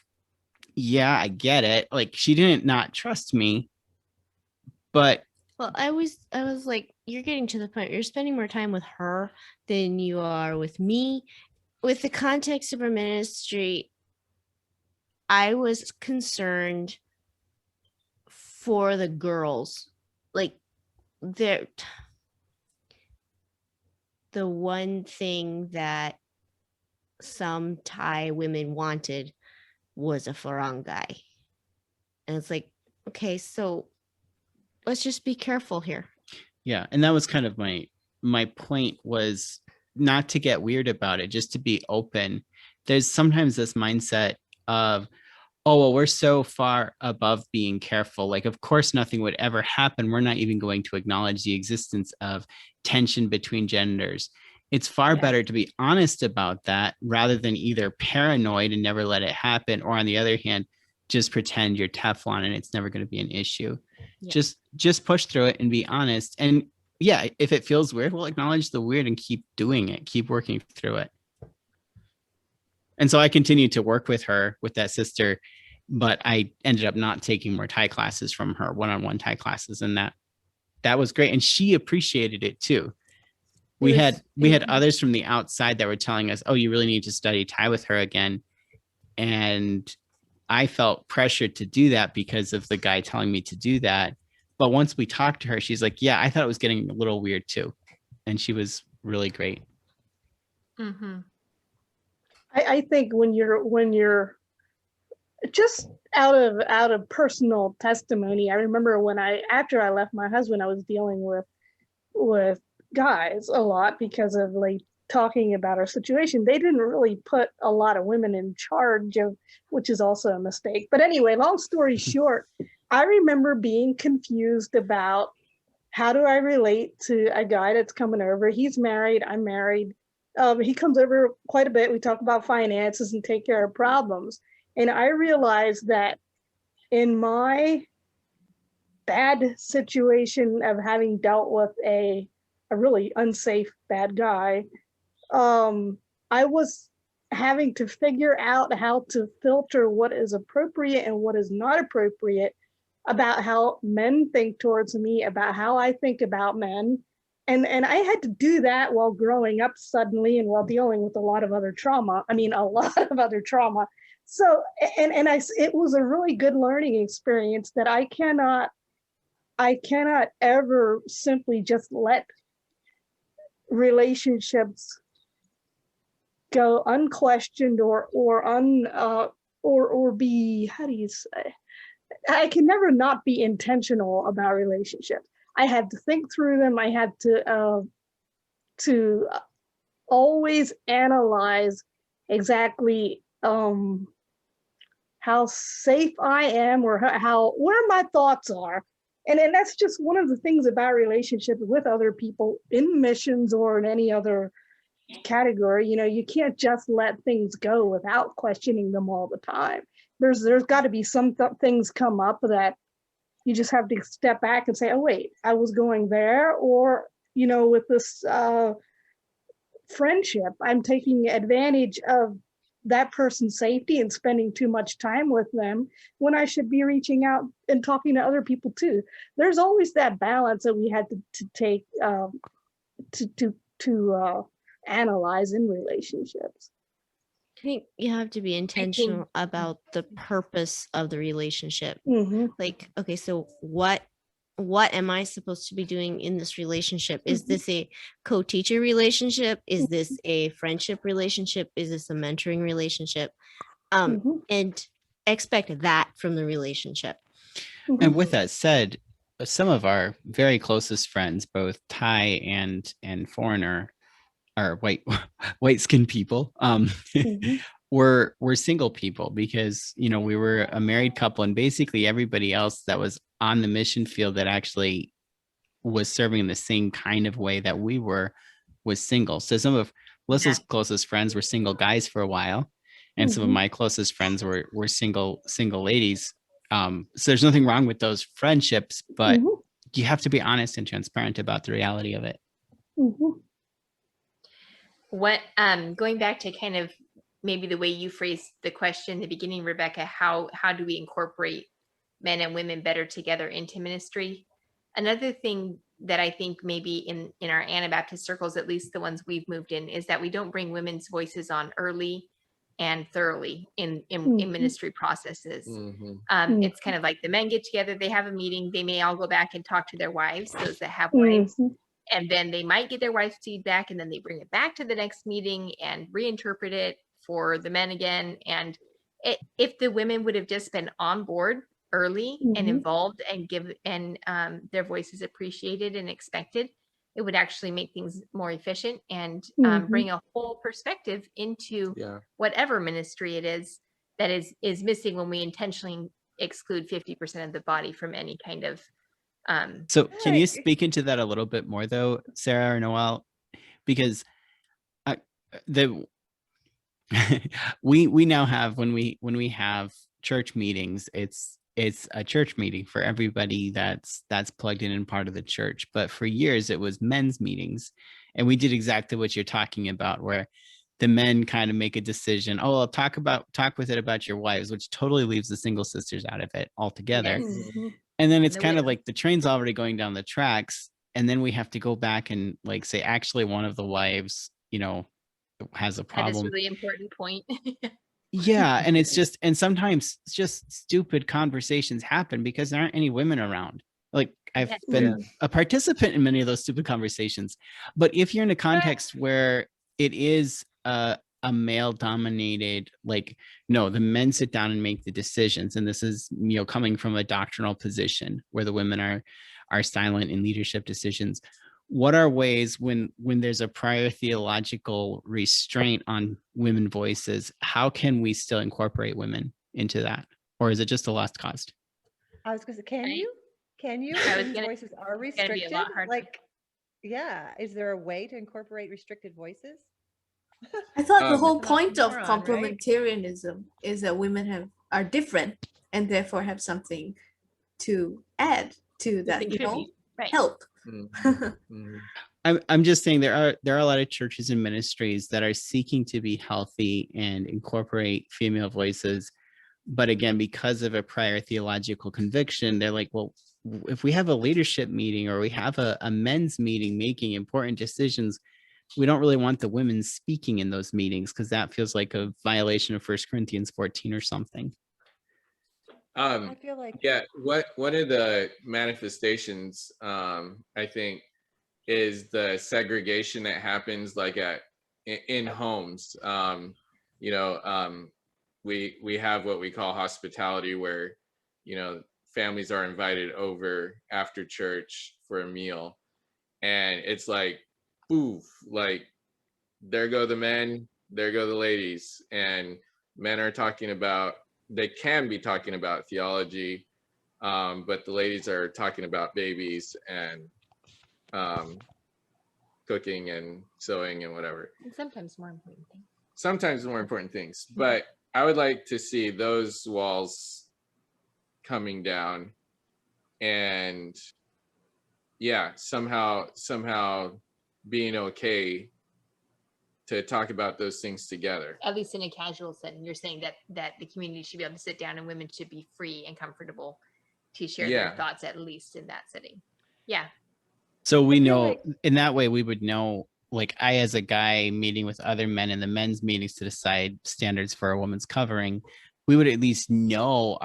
yeah, I get it. Like, she didn't not trust me, but well, I was like, you're getting to the point where you're spending more time with her than you are with me. With the context of our ministry, I was concerned for the girls. Like, the one thing that some Thai women wanted was a farang guy. And it's like, okay, so let's just be careful here. Yeah, and that was kind of my point, was not to get weird about it, just to be open. There's sometimes this mindset of, oh, well, we're so far above being careful. Like, of course, nothing would ever happen. We're not even going to acknowledge the existence of tension between genders. It's far better to be honest about that rather than either paranoid and never let it happen, or on the other hand, just pretend you're Teflon and it's never going to be an issue. Yeah. Just push through it and be honest. And yeah, if it feels weird, we'll acknowledge the weird and keep doing it, keep working through it. And so I continued to work with her, with that sister, but I ended up not taking more Thai classes from her, one-on-one Thai classes. And that was great. And she appreciated it too. We had others from the outside that were telling us, oh, you really need to study Thai with her again. And I felt pressured to do that because of the guy telling me to do that. But once we talked to her, she's like, yeah, I thought it was getting a little weird too. And she was really great. Mm-hmm. I think when you're just out of personal testimony, I remember after I left my husband, I was dealing with guys a lot because of like talking about our situation. They didn't really put a lot of women in charge of, which is also a mistake. But anyway, long story short, I remember being confused about how do I relate to a guy that's coming over. He's married, I'm married. He comes over quite a bit. We talk about finances and take care of problems. And I realized that in my bad situation of having dealt with a really unsafe bad guy, I was having to figure out how to filter what is appropriate and what is not appropriate about how men think towards me, about how I think about men. And I had to do that while growing up suddenly and while dealing with a lot of other trauma. So, it was a really good learning experience that I cannot ever simply just let relationships go unquestioned or be, how do you say? I can never not be intentional about relationships. I had to think through them. I had to always analyze exactly how safe I am, or where my thoughts are. And that's just one of the things about relationships with other people in missions or in any other category. You can't just let things go without questioning them all the time. There's got to be some things come up that you just have to step back and say, oh, wait, I was going there. Or, with this friendship, I'm taking advantage of that person's safety and spending too much time with them when I should be reaching out and talking to other people too. There's always that balance that we had to take to analyze in relationships. I think you have to be intentional about the purpose of the relationship. Mm-hmm. Like, okay, so what am I supposed to be doing in this relationship? Is this a co-teacher relationship? Is this a friendship relationship? Is this a mentoring relationship? And expect that from the relationship. And with that said, some of our very closest friends, both Thai and foreigner, or white skinned people, were single people, because we were a married couple, and basically everybody else that was on the mission field that actually was serving in the same kind of way that we were was single. So some of Melissa's closest friends were single guys for a while, and some of my closest friends were single ladies. So there's nothing wrong with those friendships, but you have to be honest and transparent about the reality of it. What going back to kind of maybe the way you phrased the question in the beginning, Rebecca, how do we incorporate men and women better together into ministry? Another thing that I think maybe in our Anabaptist circles, at least the ones we've moved in, is that we don't bring women's voices on early and thoroughly in Mhm. ministry processes. Mhm. It's kind of like the men get together, they have a meeting, they may all go back and talk to their wives, those that have wives, Mhm. and then they might get their wife's feedback, and then they bring it back to the next meeting and reinterpret it for the men again. And if the women would have just been on board early and Mhm. involved and their voices appreciated and expected, it would actually make things more efficient and Mhm. bring a whole perspective into Yeah. whatever ministry it is that is missing when we intentionally exclude 50% of the body from any kind of So can you Right. speak into that a little bit more though, Sarah or Noel? Because the we now have, when we have church meetings, it's a church meeting for everybody that's plugged in and part of the church. But for years it was men's meetings, and we did exactly what you're talking about, where the men kind of make a decision. Oh, I'll talk with it about your wives, which totally leaves the single sisters out of it altogether. Yes. Mhm. And then it's the kind of wi- like the train's already going down the tracks, and then we have to go back and like say, actually, one of the wives, has a had this problem. really important point. Yeah, and it's just, and sometimes it's just stupid conversations happen because there aren't any women around. Like, I've Yes. been Yeah. a participant in many of those stupid conversations. But if you're in a context where it is a male dominated, like, no, the men sit down and make the decisions, and this is, coming from a doctrinal position where the women are silent in leadership decisions. What are ways, when there's a prior theological restraint on women voices, how can we still incorporate women into that? Or is it just a lost cause? I was going to say, can Right. you? Can you? I was Women's gonna- voices are it's gonna be a restricted. lot harder. Like, yeah. Is there a way to incorporate restricted voices? I thought the Um, whole That's an point of oxymoron, right? complementarianism is that women are different and therefore have something to add to that, contribute, right. help. mhm. I'm just saying there are a lot of churches and ministries that are seeking to be healthy and incorporate female voices. But again, because of a prior theological conviction, they're like, well, if we have a leadership meeting or we have a men's meeting making important decisions, we don't really want the women speaking in those meetings because that feels like a violation of 1 Corinthians 14 or something. I feel like Yeah, one of the manifestations, I think, is the segregation that happens like in homes. We have what we call hospitality, where families are invited over after church for a meal, and it's like, oof, like there go the men, there go the ladies, and men are they can be talking about theology, but the ladies are talking about babies and cooking and sewing and whatever. And sometimes more important thing. Sometimes more important things, but I would like to see those walls coming down, and somehow being okay to talk about those things together. At least in a casual setting, you're saying that the community should be able to sit down and women should be free and comfortable to share their Yeah. thoughts, at least in that setting. Yeah. So we I feel know like- in that way we would know, like I, as a guy meeting with other men in the men's meetings to decide standards for a woman's covering, we would at least know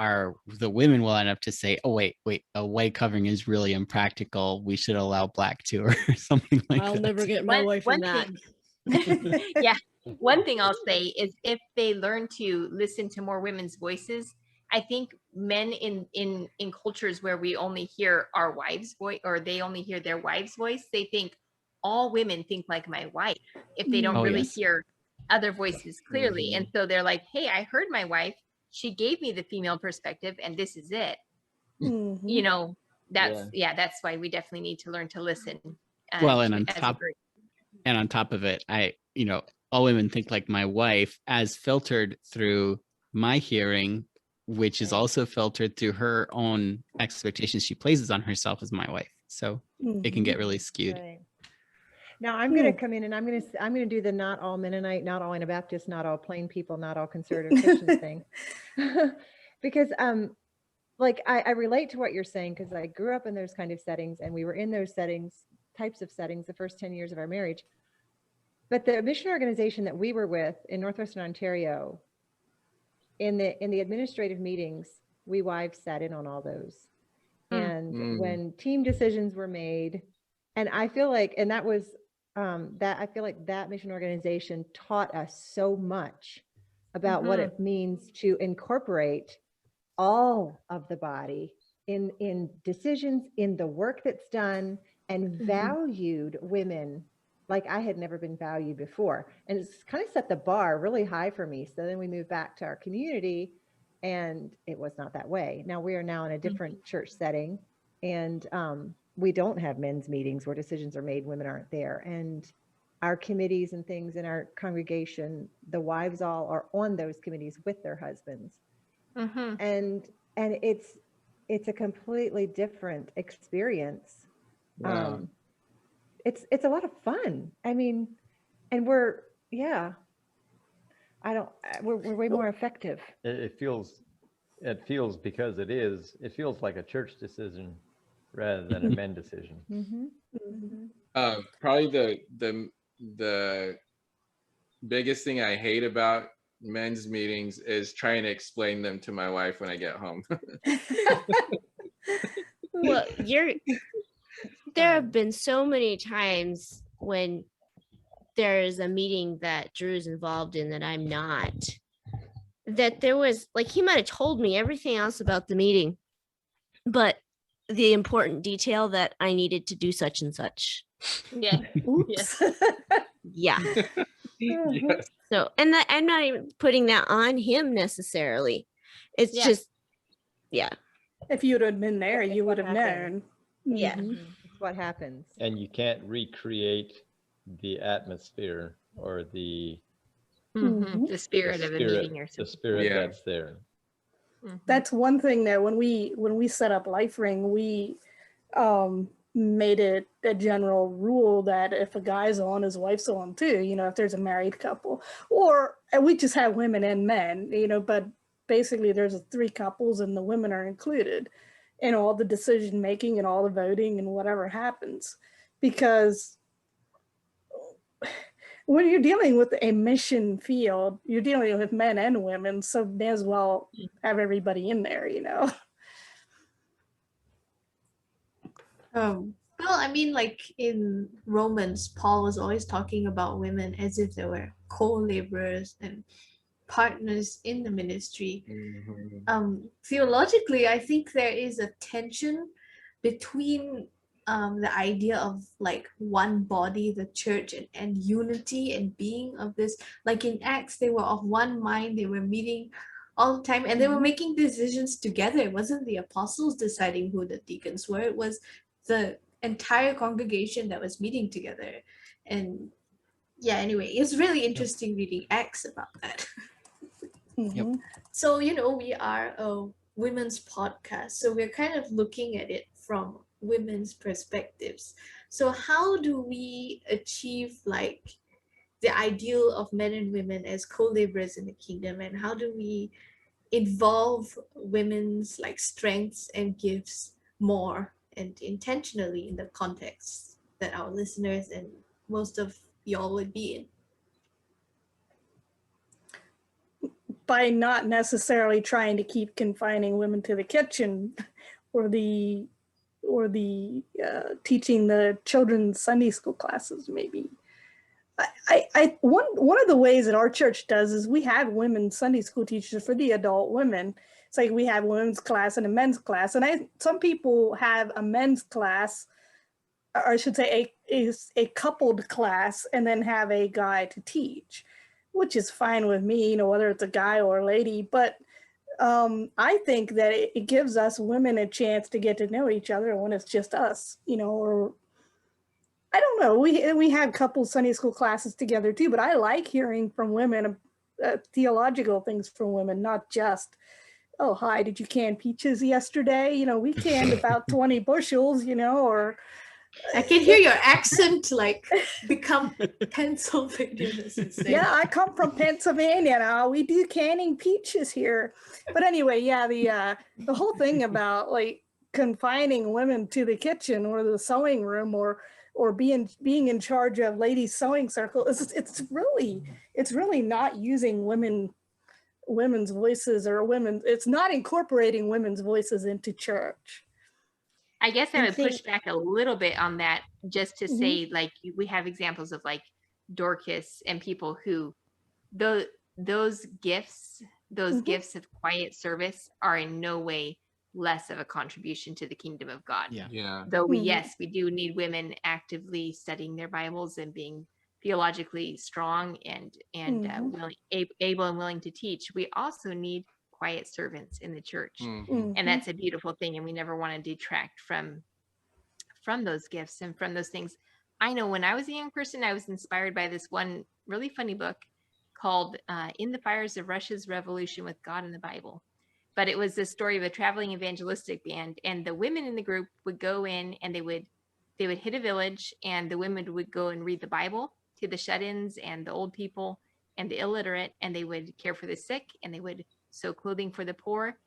the women will end up to say, oh, wait, a white covering is really impractical. We should allow black too, or something like I'll that. never get my way from that. Yeah. One thing I'll say is if they learn to listen to more women's voices, I think men in cultures where we only hear our wives' voice, or they only hear their wife's voice, they think all women think like my wife if they don't Oh, really yes. hear other voices clearly. And so they're like, hey, I heard my wife. She gave me the female perspective, and this is it. Mhm. That's why we definitely need to learn to listen. Well, and as a on group. top of it, all women think like my wife, as filtered through my hearing, which is also filtered through her own expectations she places on herself as my wife. So it can get really skewed. Right. Now I'm going to come in and I'm going to do the not all Mennonite, not all Anabaptist, not all plain people, not all conservative Christians thing, because like I relate to what you're saying, because I grew up in those kind of settings, and we were in those types of settings the first 10 years of our marriage. But the mission organization that we were with in Northwestern Ontario, in the administrative meetings, we wives sat in on all those. And when team decisions were made, and I feel like, and that was I feel like that mission organization taught us so much about what it means to incorporate all of the body in decisions, in the work that's done, and valued women like I had never been valued before. And it's kind of set the bar really high for me. So then we moved back to our community, and it was not that way. Now we are now in a different church setting, and we don't have men's meetings where decisions are made, women aren't there. And our committees and things in our congregation, the wives all are on those committees with their husbands. And it's a completely different experience. Wow. It's a lot of fun. I mean, and we're way more effective. It feels because it feels like a church decision rather than a men decision. Probably the biggest thing I hate about men's meetings is trying to explain them to my wife when I get home. Well, there have been so many times when there's a meeting that Drew's involved in that I'm not, that there was like, he might have told me everything else about the meeting, but the important detail that I needed to do such and such. Yeah. Oops. Yeah. Yes. So, and that, I'm not even putting that on him necessarily. It's just, If you would have been there, It's you what would have happened. known. Yeah. Mhm. It's what happens. And you can't recreate the atmosphere or the The spirit of a meeting or the something. spirit Yeah. that's there. That's one thing that when we set up Life Ring, we made it a general rule that if a guy's on, his wife's on too, if there's a married couple, and we just have women and men, but basically there's 3 couples and the women are included in all the decision making and all the voting and whatever happens. Because when you're dealing with a mission field, you're dealing with men and women, so may as well have everybody in there, Well, I mean, like in Romans, Paul was always talking about women as if they were co-laborers and partners in the ministry. Theologically, I think there is a tension between the idea of like one body, the church, and unity and being of this. Like in Acts, they were of one mind, they were meeting all the time, and they were making decisions together. It wasn't the apostles deciding who the deacons were, it was the entire congregation that was meeting together. And anyway, it's really interesting reading Acts about that. So, we are a women's podcast, so we're kind of looking at it from women's perspectives. So how do we achieve like the ideal of men and women as co-laborers in the kingdom, and how do we involve women's like strengths and gifts more and intentionally in the context that our listeners and most of y'all would be in? By not necessarily trying to keep confining women to the kitchen or the teaching the children's Sunday school classes, maybe. One of the ways that our church does is we have women Sunday school teachers for the adult women. It's like we have a women's class and a men's class, and some people have a men's class, or I should say a coupled class, and then have a guy to teach, which is fine with me, whether it's a guy or a lady. But I think that it gives us women a chance to get to know each other when it's just us, or I don't know. We have couple Sunday school classes together too, but I like hearing from women, theological things from women, not just, oh, hi, did you can peaches yesterday? We canned about 20 bushels, or I can hear your accent like become Pennsylvanian. Yeah, I come from Pennsylvania now. We do canning peaches here. But anyway, the whole thing about like confining women to the kitchen or the sewing room or or being in charge of ladies sewing circle. It's really not using women's voices or it's not incorporating women's voices into church. I guess I I would push think- back a little bit on that, just to Mhm. say, like, we have examples of like Dorcas and people who those gifts Mhm. gifts of quiet service are in no way less of a contribution to the kingdom of God. Yeah. Yeah. Though Mhm. yes, we do need women actively studying their Bibles and being theologically strong and Mhm. able and willing to teach. We also need quiet servants in the church, Mhm. and that's a beautiful thing. And we never want to detract from those gifts and from those things. I know when I was a young person, I was inspired by this one really funny book called "In the Fires of Russia's Revolution with God in the Bible." But it was the story of a traveling evangelistic band, and the women in the group would go in and they would hit a village, and the women would go and read the Bible to the shut-ins and the old people and the illiterate, and they would care for the sick, and they would sew clothing for the poor.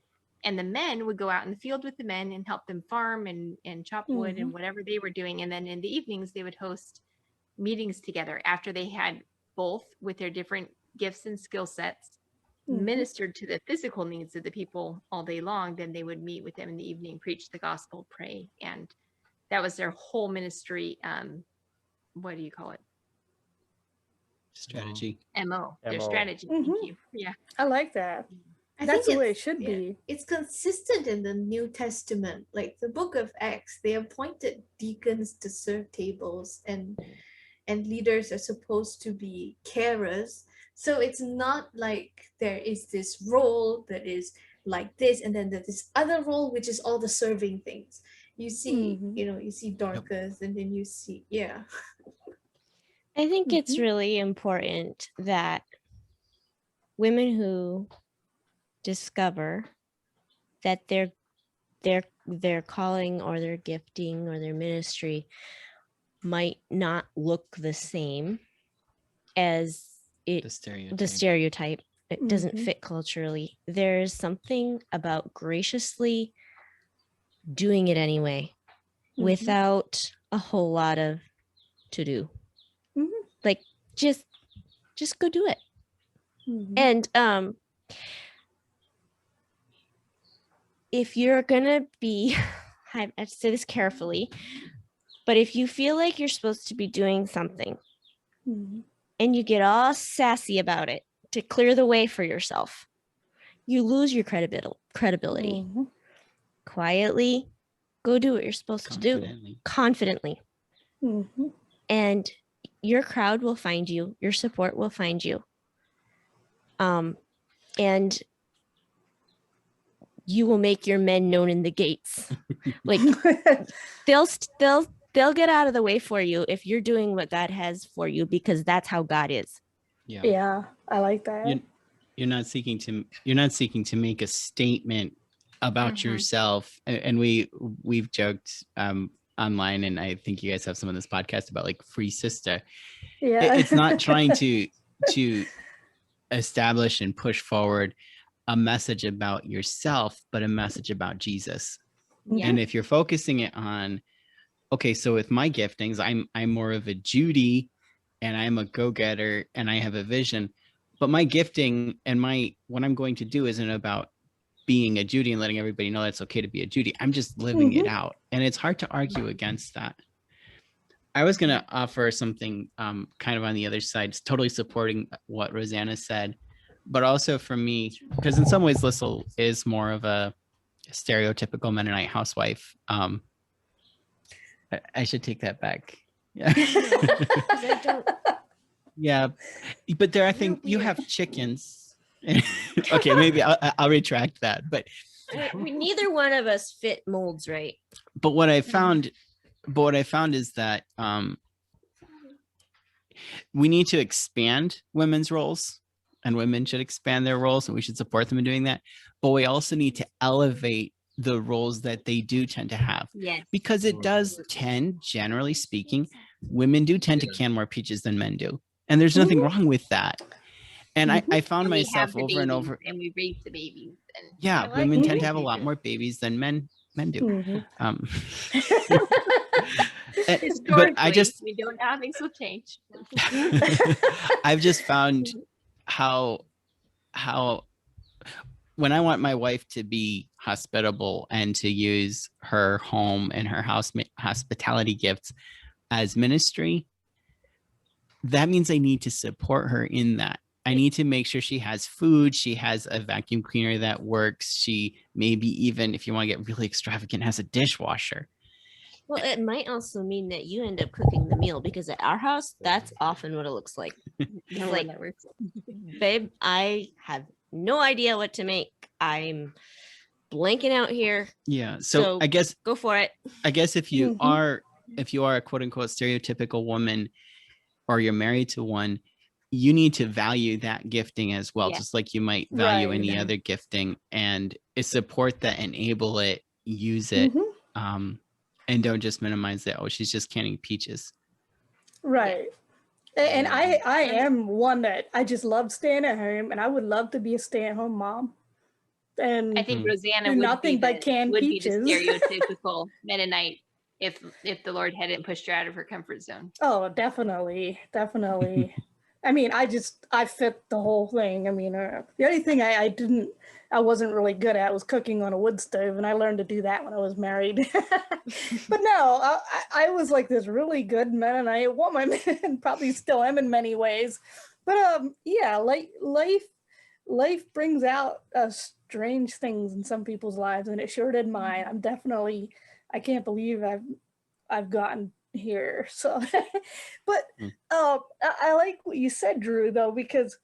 And the men would go out in the field with the men and help them farm and chop wood and whatever they were doing. And then in the evenings, they would host meetings together after they had both, with their different gifts and skill sets, Mhm. ministered to the physical needs of the people all day long. Then they would meet with them in the evening, preach the gospel, pray. And that was their whole ministry. What do you call it? Strategy. MO, their MO. strategy. Mhm. Thank you. Yeah. I like that. I That's think the way it it's- should yeah, be. It's consistent in the New Testament, like the book of Acts. They appointed deacons to serve tables, and leaders are supposed to be carers. So it's not like there is this role that is like this, and then there's this other role which is all the serving things. You see, Mhm. you see Dorcas, and then you see, yeah. I think it's Mhm. really important that women who discover that their calling or their gifting or their ministry might not look the same as The stereotype. the stereotype. It doesn't Mhm. fit culturally. There's something about graciously doing it anyway Mhm. without a whole lot of to do. Mhm. Like just go do it. Mhm. And if you're gonna be, I have to say this carefully, but if you feel like you're supposed to be doing something Mhm. and you get all sassy about it to clear the way for yourself, you lose your credibility. Mhm. Quietly, go do what you're supposed to do confidently, Mhm. and your crowd will find you. Your support will find you. And you will make your men known in the gates. Like they'll get out of the way for you if you're doing what God has for you, because that's how God is. Yeah. Yeah, I like that. You're not seeking to make a statement about Mhm. yourself. And we've joked online, and I think you guys have some on this podcast about like free sister. Yeah. It's not trying to establish and push forward a message about yourself, but a message about Jesus. Yeah. And if you're focusing it on, okay, so with my giftings, I'm more of a Judy, and I'm a go-getter, and I have a vision, but my gifting and what I'm going to do isn't about being a Judy and letting everybody know that it's okay to be a Judy. I'm just living it out. And it's hard to argue against that. I was going to offer something kind of on the other side, totally supporting what Rosanna said, but also for me, because in some ways Lissel is more of a stereotypical Mennonite housewife. I should take that back. Yeah. Yeah, but there, I think you have chickens. Okay, maybe I'll retract that. But Neither one of us fit molds right. But what I found is that we need to expand women's roles, and women should expand their roles, and we should support them in doing that. But we also need to elevate the roles that they do tend to have. Yes. Because it does tend, generally speaking, women do tend to can more peaches than men do. And there's nothing wrong with that. And I found And we myself have the over and babies, over. and we raise the babies. And Yeah, I like women the tend to have a babies lot too. more babies than men do. Mhm. But I just, we don't know how things will change. I've just found how when I want my wife to be hospitable and to use her home and her hospitality gifts as ministry, that means I need to support her in that. I need to make sure she has food, she has a vacuum cleaner that works, she maybe even, if you want to get really extravagant, has a dishwasher. Well, it might also mean that you end up cooking the meal, because at our house, that's often what it looks like. It's like, babe, I have no idea what to make. I'm blanking out here. Yeah. So I guess go for it. I guess if you are a quote unquote stereotypical woman, or you're married to one, you need to value that gifting as well, just like you might value any other gifting, and support that, enable it, use it, and don't just minimize it. Oh, she's just canning peaches. Right. And I am one that I just love staying at home, and I would love to be a stay-at-home mom. And I think Rosanna do would nothing but canned be the peaches. stereotypical Mennonite if the Lord hadn't pushed her out of her comfort zone. Oh, definitely. I mean, I fit the whole thing. I mean, the only thing I wasn't really good at was cooking on a wood stove, and I learned to do that when I was married. But no, I was like this really good Mennonite woman, and probably still am in many ways. But yeah, like life brings out strange things in some people's lives, and it sure did mine. I can't believe I've gotten here. So, but I like what you said, Drew, though, because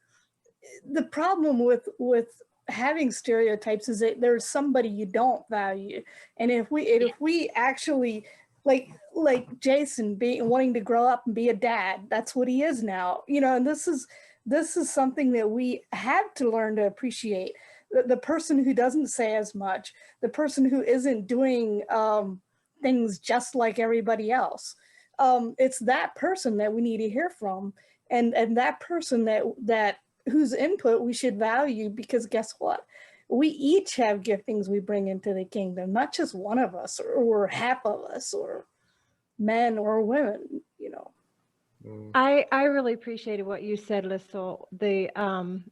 the problem with having stereotypes is that there's somebody you don't value, and if we actually like Jason wanting to grow up and be a dad, that's what he is now, and this is something that we have to learn to appreciate. The person who doesn't say as much, the person who isn't doing things just like everybody else. It's that person that we need to hear from, and that person that whose input we should value, because guess what? We each have giftings we bring into the kingdom, not just one of us or half of us, or men or women, I really appreciated what you said, Lissel, the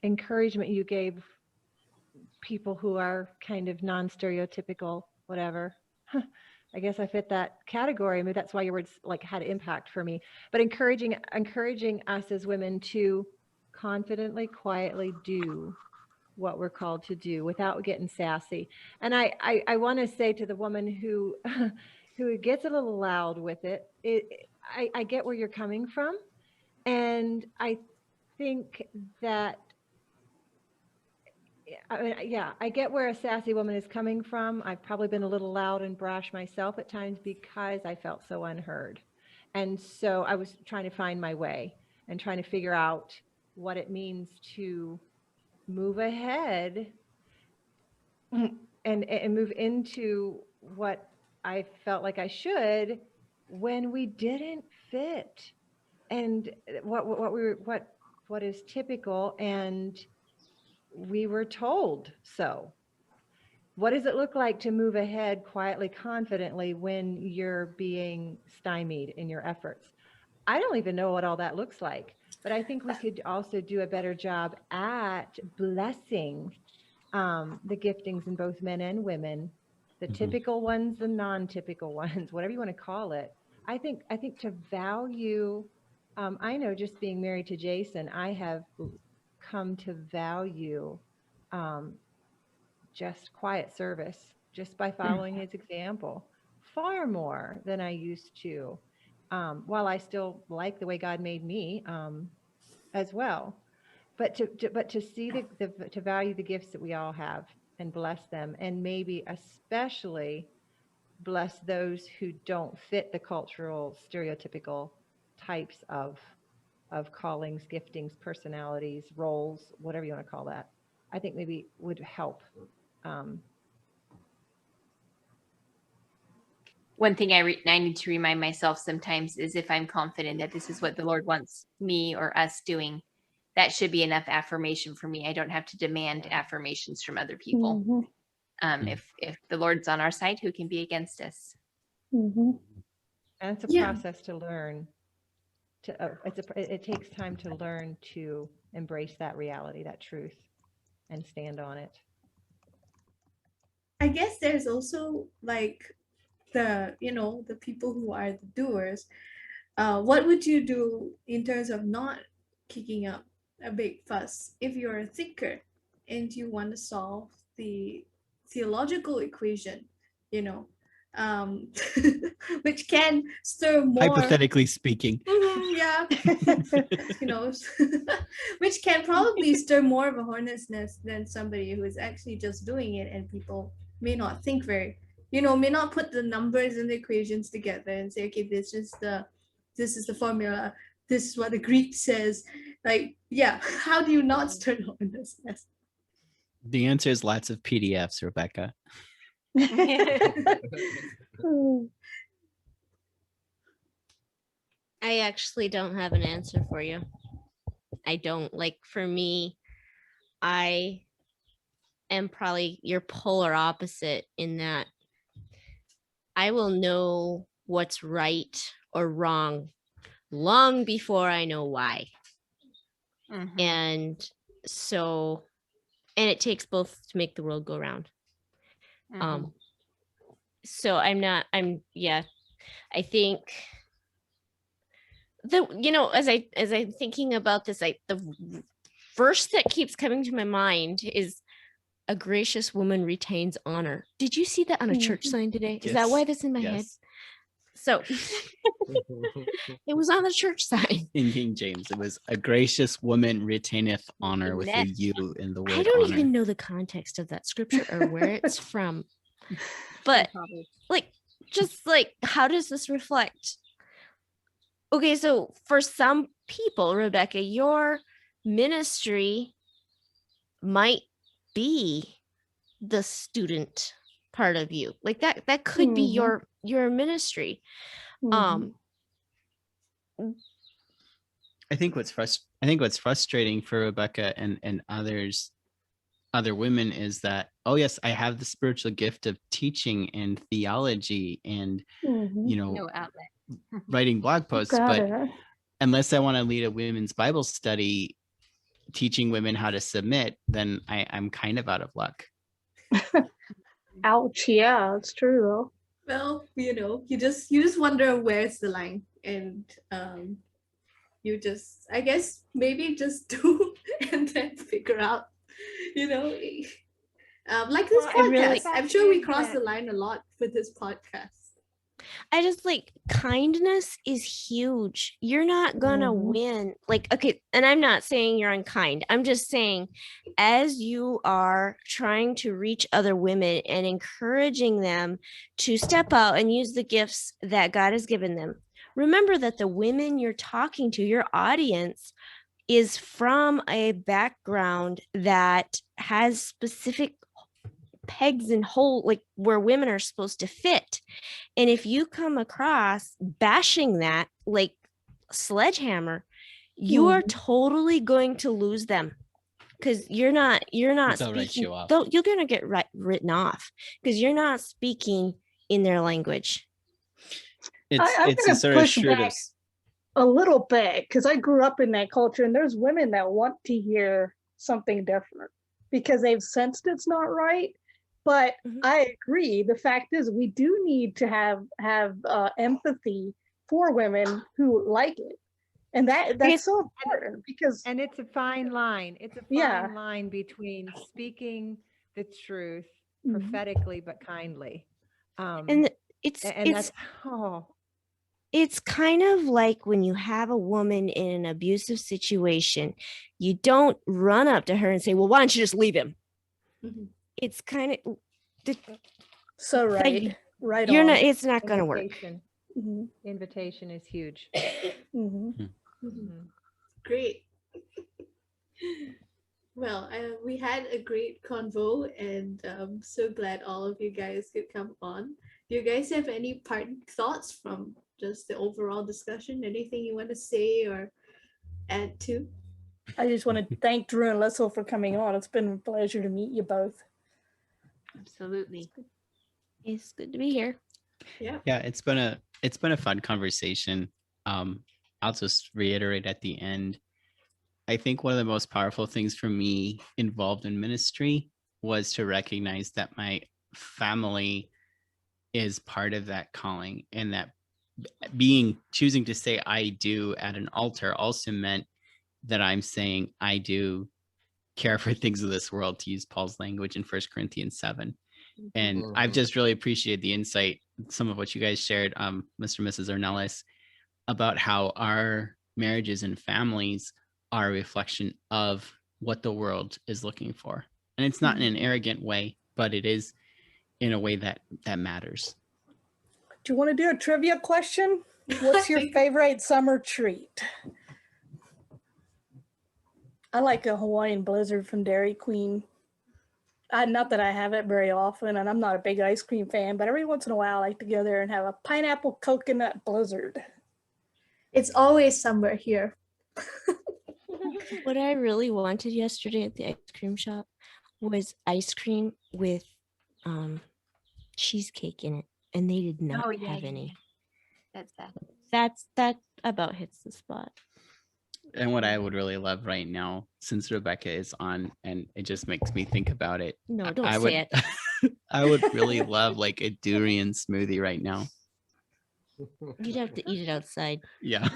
encouragement you gave people who are kind of non-stereotypical, whatever. I guess I fit that category. Maybe that's why your words had impact for me. But encouraging us as women to confidently, quietly do what we're called to do without getting sassy. And I want to say to the woman who gets a little loud with it, I get where you're coming from. And I think that, I get where a sassy woman is coming from. I've probably been a little loud and brash myself at times because I felt so unheard. And so I was trying to find my way and trying to figure out what it means to move ahead and move into what I felt like I should when we didn't fit, and what is typical, and we were told so. What does it look like to move ahead quietly, confidently when you're being stymied in your efforts? I don't even know what all that looks like, but I think we could also do a better job at blessing the giftings in both men and women, the typical ones, the non-typical ones, whatever you want to call it. I think to value, I know just being married to Jason, I have come to value just quiet service, just by following his example, far more than I used to, while I still like the way God made me as well. But to see to value the gifts that we all have and bless them, and maybe especially bless those who don't fit the cultural stereotypical types of callings, giftings, personalities, roles, whatever you want to call that, I think maybe would help. One thing I need to remind myself sometimes is, if I'm confident that this is what the Lord wants me or us doing, that should be enough affirmation for me. I don't have to demand affirmations from other people. If the Lord's on our side, who can be against us? And it's a Yeah. process to learn. It takes time to learn to embrace that reality, that truth, and stand on it. I guess there's also like the people who are the doers. What would you do in terms of not kicking up a big fuss if you're a thinker and you want to solve the theological equation, you know, um, which can stir more. Hypothetically speaking. Yeah, you know, which can probably stir more of a hornet's nest than somebody who is actually just doing it, and people may not think very, may not put the numbers and the equations together and say, okay, this is the formula, this is what the Greek says. Like, yeah, how do you not stir the hornet's nest? The answer is lots of PDFs, Rebecca. I actually don't have an answer for you. I don't. Like, for me, I am probably your polar opposite in that I will know what's right or wrong long before I know why. And so, and it takes both to make the world go round. So I think as I'm thinking about this, the verse that keeps coming to my mind is a gracious woman retains honor. Did you see that on a church sign today? Is that why that's in my head? So it was on the church sign. In King James, it was a gracious woman retaineth honor with a U in the word I don't honor. even know the context of that scripture or where it's from. But how does this reflect? Okay, so for some people, Rebecca, your ministry might be the student part of you. Like that could be your ministry. I think what's frustrating for Rebecca and other women is that, oh yes, I have the spiritual gift of teaching and theology and No outlet. writing blog posts, but unless I want to lead a women's Bible study teaching women how to submit, then I'm kind of out of luck. Ouch. Yeah, it's true though. Well, you just wonder where's the line, and you just, I guess, maybe just do and then figure out, like this podcast. I'm sure we crossed the line a lot with this podcast. I just kindness is huge. You're not gonna win. Okay, and I'm not saying you're unkind. I'm just saying, as you are trying to reach other women and encouraging them to step out and use the gifts that God has given them, remember that the women you're talking to, your audience, is from a background that has specific pegs and hole, where women are supposed to fit. And if you come across bashing that like sledgehammer, you are totally going to lose them, because you're not speaking. You're gonna get written off because you're not speaking in their language. It's a sort of shrewd a little bit, because I grew up in that culture, and there's women that want to hear something different because they've sensed it's not right. But I agree. The fact is, we do need to have empathy for women who like it, and that's so important, because it's a fine line. It's a fine line between speaking the truth prophetically but kindly, and it's kind of like when you have a woman in an abusive situation, you don't run up to her and say, "Well, why don't you just leave him?" It's kind of so right. Right. You're not. It's not going to work. Invitation is huge. Great. Well, we had a great convo, and I'm so glad all of you guys could come on. Do you guys have any parting thoughts from just the overall discussion? Anything you want to say or add to? I just want to thank Drew and Lissel for coming on. It's been a pleasure to meet you both. Absolutely. It's good to be here. Yeah. Yeah, it's been it's been a fun conversation. I'll just reiterate at the end. I think one of the most powerful things for me involved in ministry was to recognize that my family is part of that calling, and that choosing to say I do at an altar also meant that I'm saying I do care for things of this world, to use Paul's language in 1 Corinthians 7. And I've just really appreciated the insight, some of what you guys shared, Mr. and Mrs. Ornelas, about how our marriages and families are a reflection of what the world is looking for. And it's not in an arrogant way, but it is in a way that matters. Do you want to do a trivia question? What's your favorite summer treat? I like a Hawaiian Blizzard from Dairy Queen. Not that I have it very often, and I'm not a big ice cream fan, but every once in a while I like to go there and have a pineapple coconut blizzard. It's always summer here. What I really wanted yesterday at the ice cream shop was ice cream with cheesecake in it, and they did not have any. That's sad. That about hits the spot. And what I would really love right now, since Rebecca is on, and it just makes me think about it. No, don't I say would, I would really love like a durian smoothie right now. You'd have to eat it outside. Yeah.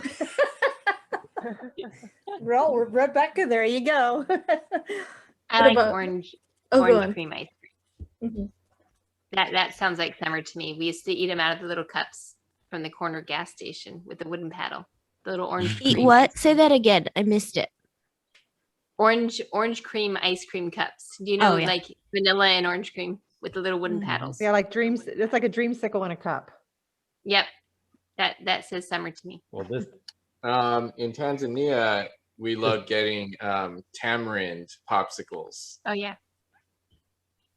Well, Rebecca, there you go. I What like about- orange Oh, go on. orange cream ice cream. Mhm. That sounds like summer to me. We used to eat them out of the little cups from the corner gas station with the wooden paddle. The little orange Eat cream. what? Say that again. I missed it. Orange cream ice cream cups. Do you know Oh, yeah. like vanilla and orange cream with the little wooden paddles? Yeah, like dreams. It's like a dreamsicle in a cup. Yep. That says summer to me. Well, this In Tanzania, we love getting tamarind popsicles. Oh yeah.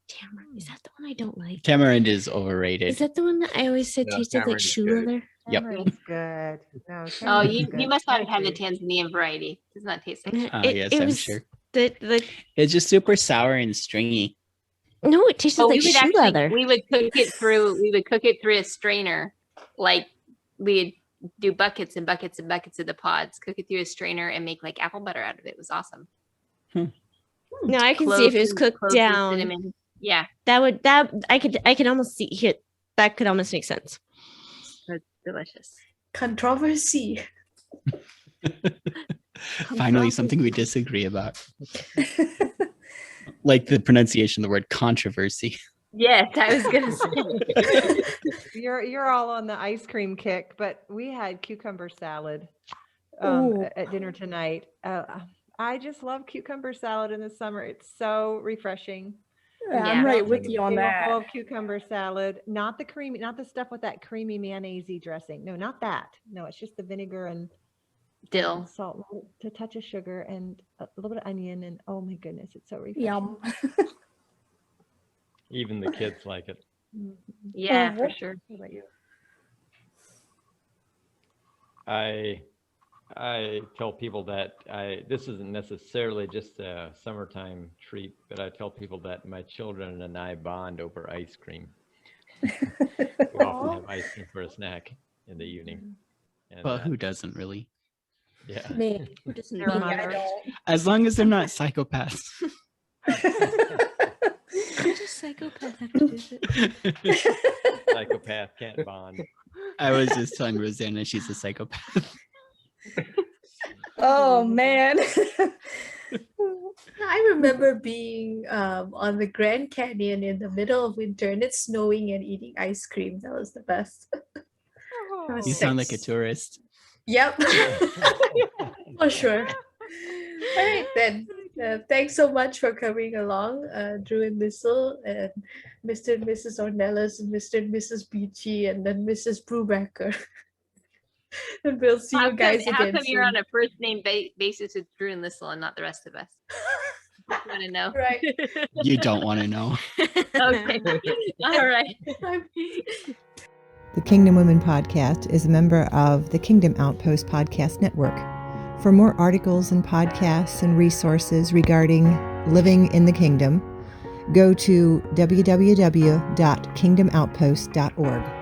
Tamarind. Is that the one I don't like? Tamarind is overrated. Is that the one that I always said No, tasted like tamarind is shoe good. leather? Yep. Tamarind's good. No, Oh, tamarind's you good. must not have had the Thank you. Tanzanian variety. It does not taste like Uh, that. Yes, it I'm was sure. the It's just super sour and stringy. no, it tasted Oh, like shoe leather. we would cook it through a strainer. Like we'd do buckets and buckets and buckets of the pods, cook it through a strainer and make like apple butter out of it. It was awesome. No, I can see if it was cooked Cloves and down. cinnamon. Yeah, I could almost see here. That could almost make sense. that's delicious. Controversy. Finally, something we disagree about. Like the pronunciation of the word controversy. Yes, I was gonna say. You're all on the ice cream kick, but we had cucumber salad Ooh. at dinner tonight. I just love cucumber salad in the summer. It's so refreshing. Yeah, I'm Yeah. right with you on Big old that. bowl of cucumber salad, not the stuff with that creamy mayonnaise dressing. No, not that. No, it's just the vinegar and Dill. salt, a touch of sugar, and a little bit of onion. And oh my goodness, it's so refreshing. Yum. even the kids like it. Yeah, for Mhm. sure. What about you? I tell people that this isn't necessarily just a summertime treat, but I tell people that my children and I bond over ice cream. We often have ice cream for a snack in the evening. And, Well, who doesn't really? yeah. Me. Just They're me. moderate. As long as they're not psychopaths. What does psychopath have to do with it? Psychopath can't bond. I was just telling Rosanna she's a psychopath. Oh man. I remember being on the Grand Canyon in the middle of winter and it's snowing and eating ice cream. That was the best. I was You sound like a six. tourist. Yep, for sure. All right then. Thanks so much for coming along, Drew and Missile, and Mr. and Mrs. Ornelas, and Mr. and Mrs. Beachy, and then Mrs. Brubaker. And we'll see you guys how again come you're soon. on a first name basis with Drew and Lissel and not the rest of us? Just want to know. Right. You don't want to know. Okay. All right. The Kingdom Women Podcast is a member of the Kingdom Outpost Podcast Network. For more articles and podcasts and resources regarding living in the kingdom, go to www.kingdomoutpost.org.